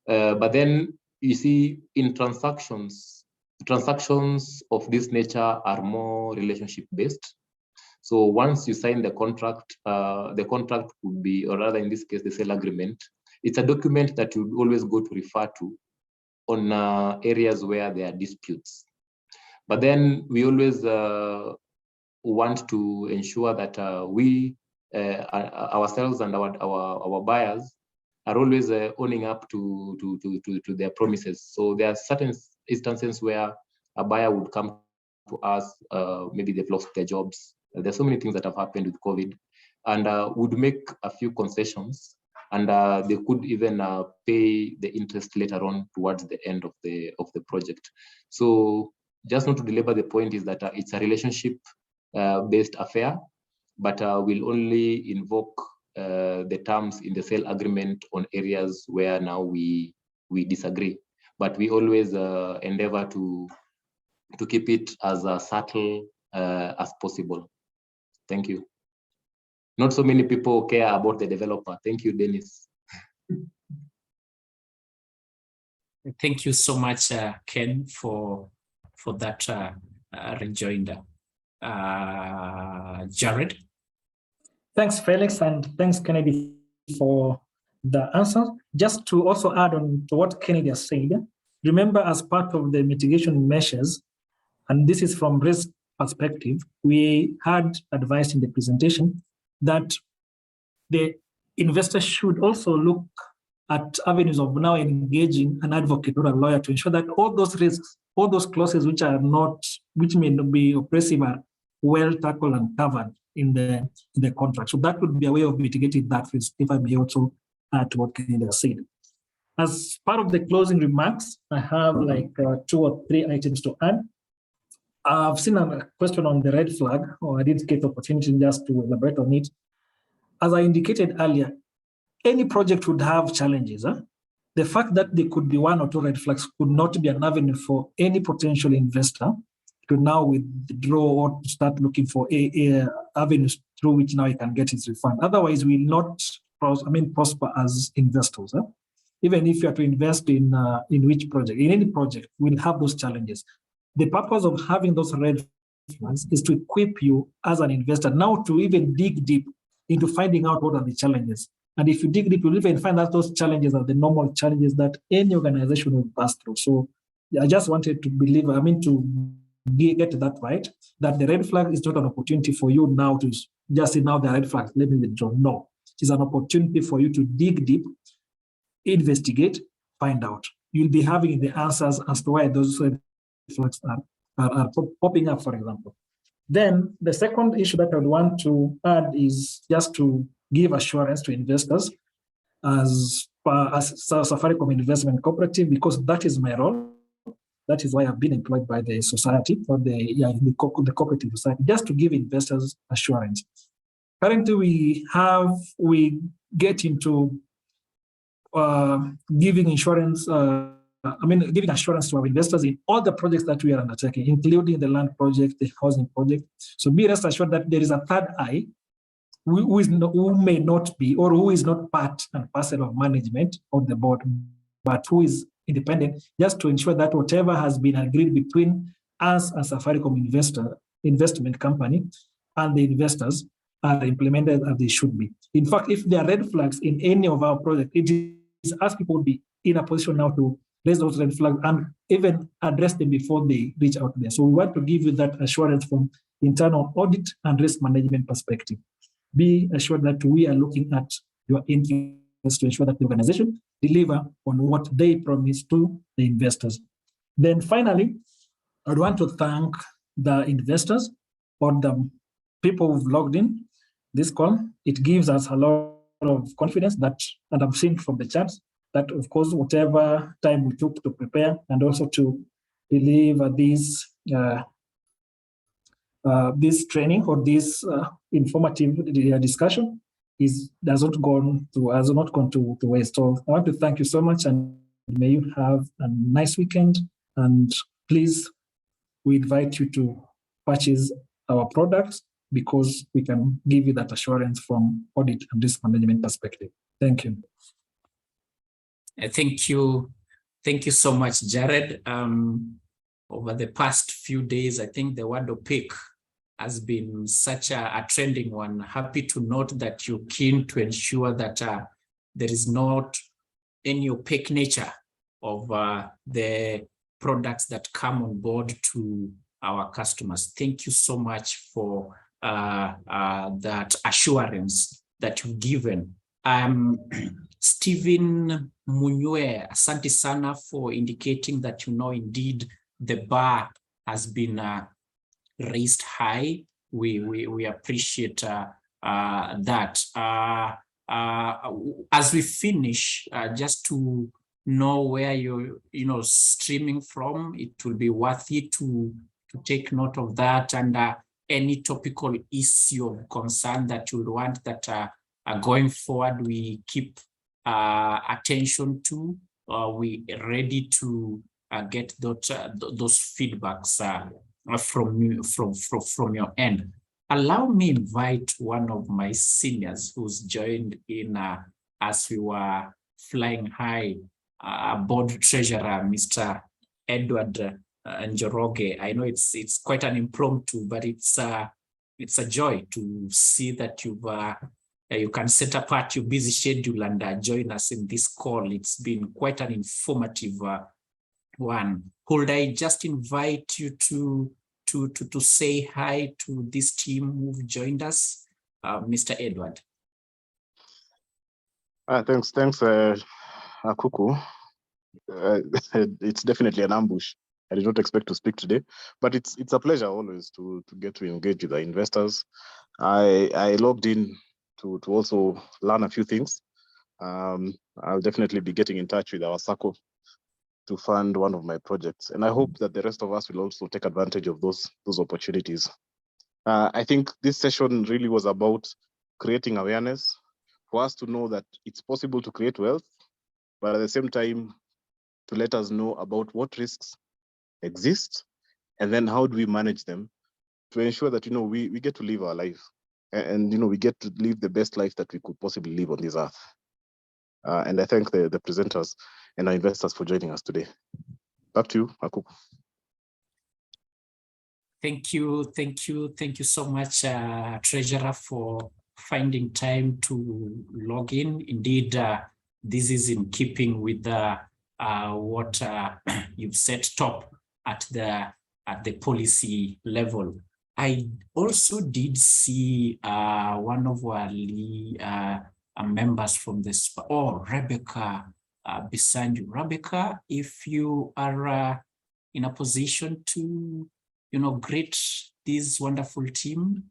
But then you see, in transactions of this nature are more relationship based. So once you sign the contract would be, or rather in this case, the sale agreement. It's a document that you always go to refer to on areas where there are disputes. But then we always want to ensure that we ourselves and our buyers are always owning up to their promises. So there are certain instances where a buyer would come to us, maybe they've lost their jobs. There's so many things that have happened with COVID, and would make a few concessions, and they could even pay the interest later on towards the end of the project. So just not to belabor the point is that it's a relationship based affair, but we'll only invoke the terms in the sale agreement on areas where now we disagree. But we always endeavor to keep it as subtle as possible. Thank you. Not so many people care about the developer. Thank you, Dennis.
Thank you so much, Ken, for that rejoinder. Jared.
Thanks, Felix, and thanks, Kennedy, for the answer. Just to also add on to what Kennedy has said, remember, as part of the mitigation measures, and this is from risk perspective, we had advised in the presentation that the investor should also look at avenues of now engaging an advocate or a lawyer to ensure that all those risks, all those clauses which may not be oppressive, are well tackled and covered in the contract. So that would be a way of mitigating that risk, if I may also add to what Kennedy has said. As part of the closing remarks, I have like 2 or 3 items to add. I've seen a question on the red flag, or I didn't get the opportunity just to elaborate on it. As I indicated earlier, any project would have challenges. The fact that there could be 1 or 2 red flags could not be an avenue for any potential investor to now withdraw or start looking for avenues through which now he can get his refund. Otherwise, we will not prosper as investors. Even if you are to invest in which project, in any project, we'll have those challenges. The purpose of having those red flags is to equip you as an investor now to even dig deep into finding out what are the challenges. And if you dig deep, you'll even find that those challenges are the normal challenges that any organization will pass through. So I just wanted to to get that right, that the red flag is not an opportunity for you now to just say, now the red flags, let me withdraw. No, it's an opportunity for you to dig deep, investigate, find out. You'll be having the answers as to why those red flags are popping up, for example. Then the second issue that I would want to add is just to give assurance to investors as Safaricom Investment Cooperative, because that is my role. That is why I've been employed by the society, or the cooperative society, just to give investors assurance. Currently, we get into giving assurance to our investors in all the projects that we are undertaking, including the land project, the housing project. So be rest assured that there is a third eye who may not be, or who is not part and parcel of management of the board, but who is independent, just to ensure that whatever has been agreed between us as Safaricom investment company and the investors are implemented as they should be. In fact, if there are red flags in any of our projects, it is us people will be in a position now to raise those red flags and even address them before they reach out there. So we want to give you that assurance from internal audit and risk management perspective. Be assured that we are looking at your interest to ensure that the organization deliver on what they promise to the investors. Then finally, I'd want to thank the investors or the people who've logged in this call. It gives us a lot of confidence that, and I'm seeing from the charts, that of course, whatever time we took to prepare and also to deliver this training or this informative discussion has not gone to waste. So I want to thank you so much, and may you have a nice weekend. And please, we invite you to purchase our products because we can give you that assurance from audit and risk management perspective. Thank you.
Thank you. Thank you so much, Jared. Over the past few days, I think the word 𝗶𝗶 has been such a trending one. Happy to note that you're keen to ensure that there is not any opaque nature of the products that come on board to our customers. Thank you so much for that assurance that you've given. Stephen Munywe, asante sana for indicating that indeed the bar has been raised high. We appreciate that. As we finish, just to know where you're streaming from, it will be worthy to take note of that, and any topical issue of concern that you would want that going forward we keep attention to. We ready to get those feedbacks from your end. Allow me invite one of my seniors who's joined in as we were flying high, board treasurer, Mr. Edward Njoroge. I know it's quite an impromptu, but it's a joy to see that you can set apart your busy schedule and join us in this call. It's been quite an informative one. Could I just invite you to say hi to this team who've joined us, Mr. Edward?
Thanks, 𝗶𝗶. It's definitely an ambush. I did not expect to speak today, but it's a pleasure always to get to engage with the investors. I logged in to also learn a few things. I'll definitely be getting in touch with our SACCO to fund one of my projects, and I hope that the rest of us will also take advantage of those opportunities. I think this session really was about creating awareness for us to know that it's possible to create wealth, but at the same time to let us know about what risks exist, and then how do we manage them to ensure that we get to live our life, and we get to live the best life that we could possibly live on this earth. And I thank the presenters and our investors for joining us today. Back to you, 𝗶𝗶.
Thank you so much, Treasurer, for finding time to log in. Indeed, this is in keeping with what you've set top at the policy level. I also did see one of our members from this. Rebecca Bisanju. Rebecca, if you are in a position to greet this wonderful team.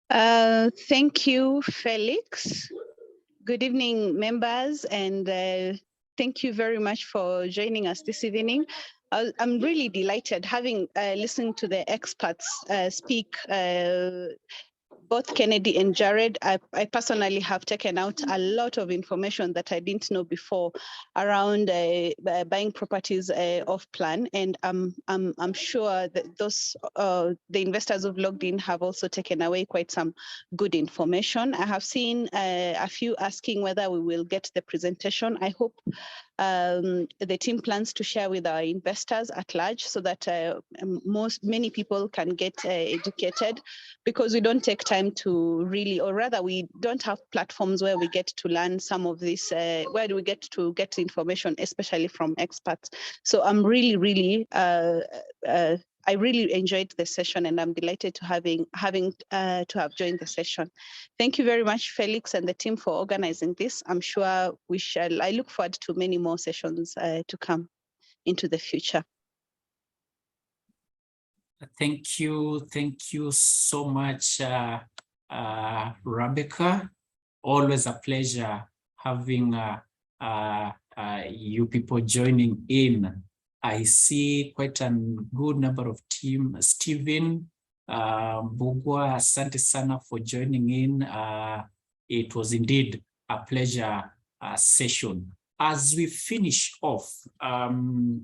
Thank you, Felix. Good evening, members, and thank you very much for joining us this evening. I'm really delighted having listened to the experts speak, both Kennedy and Jared. I personally have taken out a lot of information that I didn't know before around buying properties off plan, and I'm sure that those the investors who've logged in have also taken away quite some good information. I have seen a few asking whether we will get the presentation. I hope the team plans to share with our investors at large so that many people can get educated, because we don't take time to really, or rather we don't have platforms where we get to learn some of this, where do we get to get information, especially from experts. So I'm really I really enjoyed the session, and I'm delighted to have joined the session. Thank you very much, Felix and the team, for organizing this. I'm sure I look forward to many more sessions to come into the future.
Thank you so much, Rebecca. Always a pleasure having you people joining in. I see quite a good number of team. Stephen, Bugwa, asante sana for joining in. It was indeed a pleasure session. As we finish off,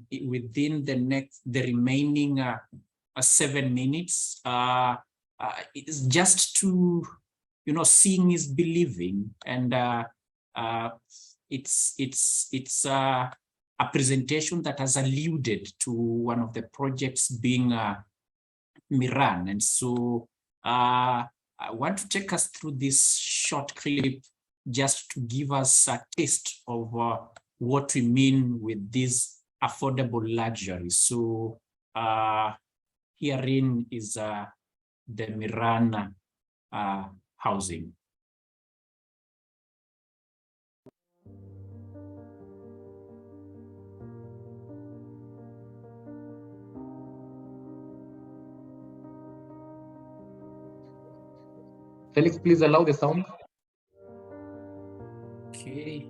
within the remaining 7 minutes, it is just to, seeing is believing, and it's a presentation that has alluded to one of the projects being 𝗵𝗲𝗿𝗀. And so I want to take us through this short clip just to give us a taste of what we mean with this affordable luxury. So herein is the 𝗵𝗲𝗿𝗀 housing.
Felix, please allow the sound.
Okay.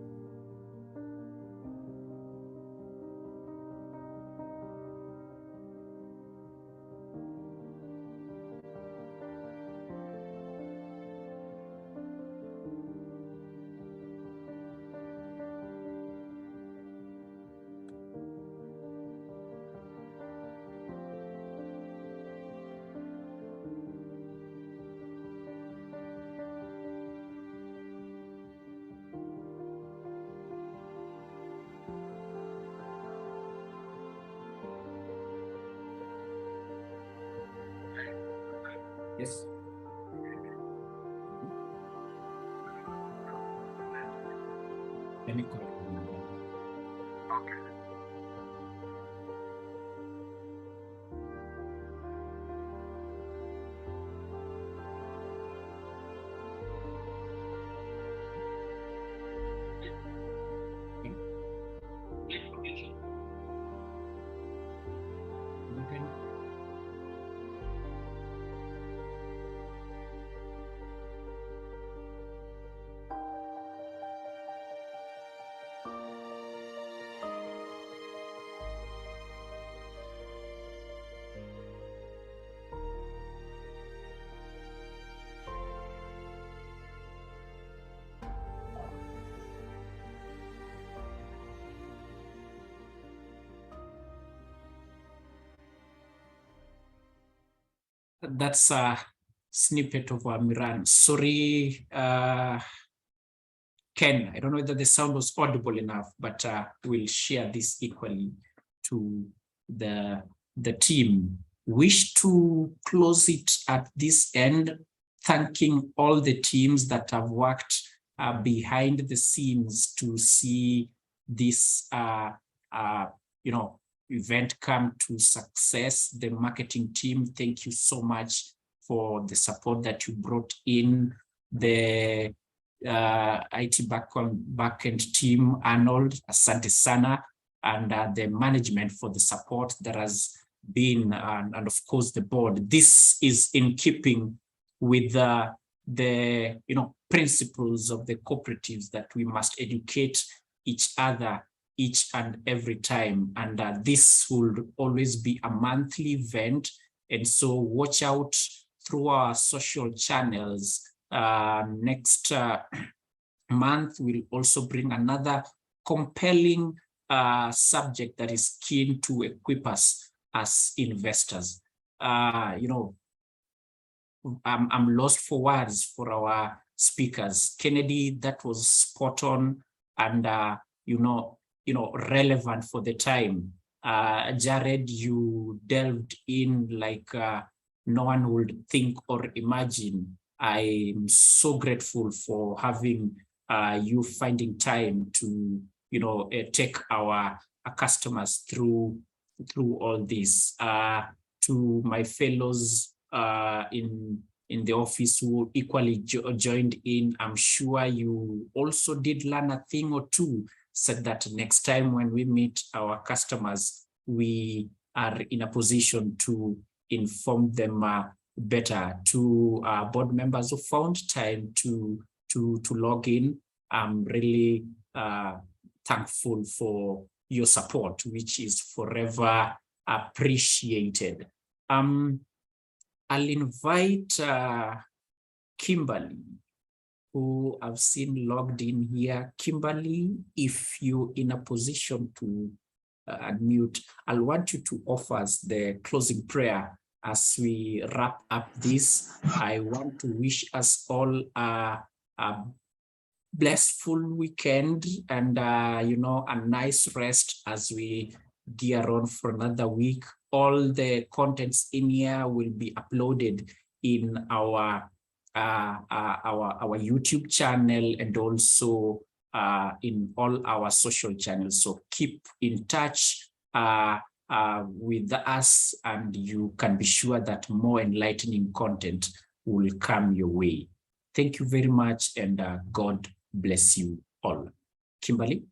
Yes. Any comment? Okay. That's a snippet of 𝗵𝗲𝗿𝗀. Sorry, Ken, I don't know whether the sound was audible enough, but we'll share this equally to the team. Wish to close it at this end, thanking all the teams that have worked behind the scenes to see this event come to success. The marketing team, thank you so much for the support that you brought in. The IT backend team, Arnold, asante sana, and the management for the support that has been, and of course the board. This is in keeping with the principles of the cooperatives that we must educate each other each and every time, and this will always be a monthly event, and so watch out through our social channels. Next month we'll also bring another compelling subject that is keen to equip us as investors. I'm lost for words for our speakers. Kennedy, that was spot on and relevant for the time. Jared, you delved in like no one would think or imagine. I'm so grateful for having you finding time to take our customers through all this. To to my fellows in the office who equally joined in. I'm sure you also did learn a thing or two, so that next time when we meet our customers, we are in a position to inform them better. To board members who found time to log in, I'm really thankful for your support, which is forever appreciated. I'll invite Kimberly, who I've seen logged in here. Kimberly, if you're in a position to unmute, I'll want you to offer us the closing prayer as we wrap up this. I want to wish us all a blissful weekend and you know, a nice rest as we gear on for another week. All the contents in here will be uploaded in our YouTube channel and also in all our social channels. So keep in touch with us, and you can be sure that more enlightening content will come your way. Thank you very much, and God bless you all. Kimberly?